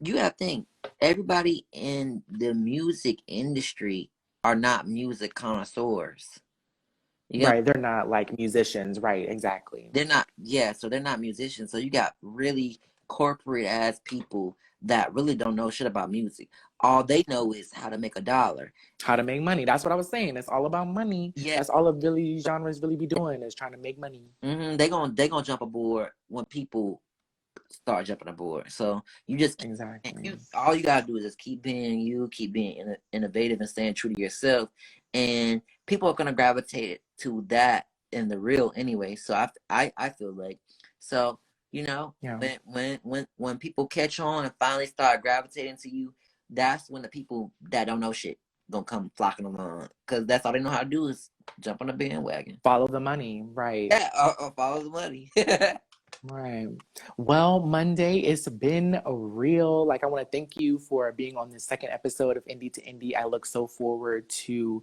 you gotta think, everybody in the music industry are not music connoisseurs. Right, they're not like musicians, right? Exactly. They're not, yeah, so they're not musicians. So you got really corporate ass people that really don't know shit about music. All they know is how to make $1. How to make money. That's what I was saying. It's all about money. Yeah. That's all of really genres really be doing, is trying to make money. They gonna jump aboard when people start jumping aboard. So you just exactly. All you gotta do is just keep being you, keep being innovative, and staying true to yourself. And people are gonna gravitate to that in the real anyway. So I feel like, so you know, yeah. when people catch on and finally start gravitating to you, that's when the people that don't know shit gonna come flocking along, because that's all they know how to do is jump on the bandwagon. Follow the money, right? Yeah, or follow the money. Right. Well, Monday, it's been a real, like, I want to thank you for being on this second episode of Indie to Indie. I look so forward to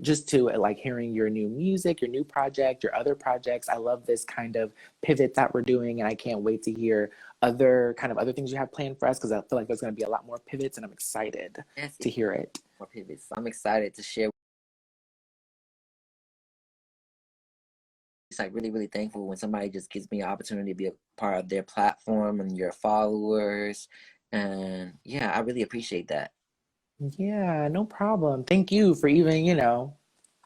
just to like hearing your new music, your new project, your other projects. I love this kind of pivot that we're doing, and I can't wait to hear other things you have planned for us, because I feel like there's going to be a lot more pivots, and I'm excited to hear it. More pivots. I'm excited to share. It's like really, really thankful when somebody just gives me an opportunity to be a part of their platform and your followers. And yeah, I really appreciate that. Yeah, no problem. Thank you for even,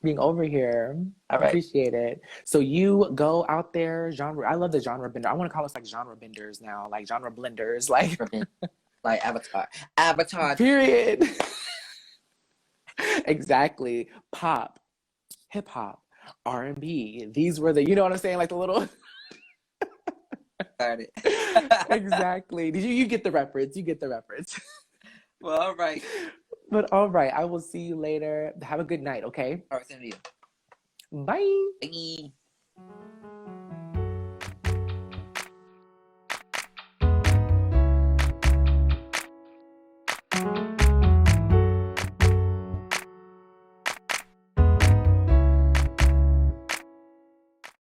being over here. All right. Appreciate it. So you go out there, genre. I love the genre bender. I want to call us like genre benders now, like genre blenders, like like Avatar. Period. Exactly. Pop, hip hop, R&B. These were the, you know what I'm saying, like the little. Exactly. Did you get the reference? You get the reference. Well, all right. But all right, I will see you later. Have a good night, okay? All right, same to you. Bye. Bye.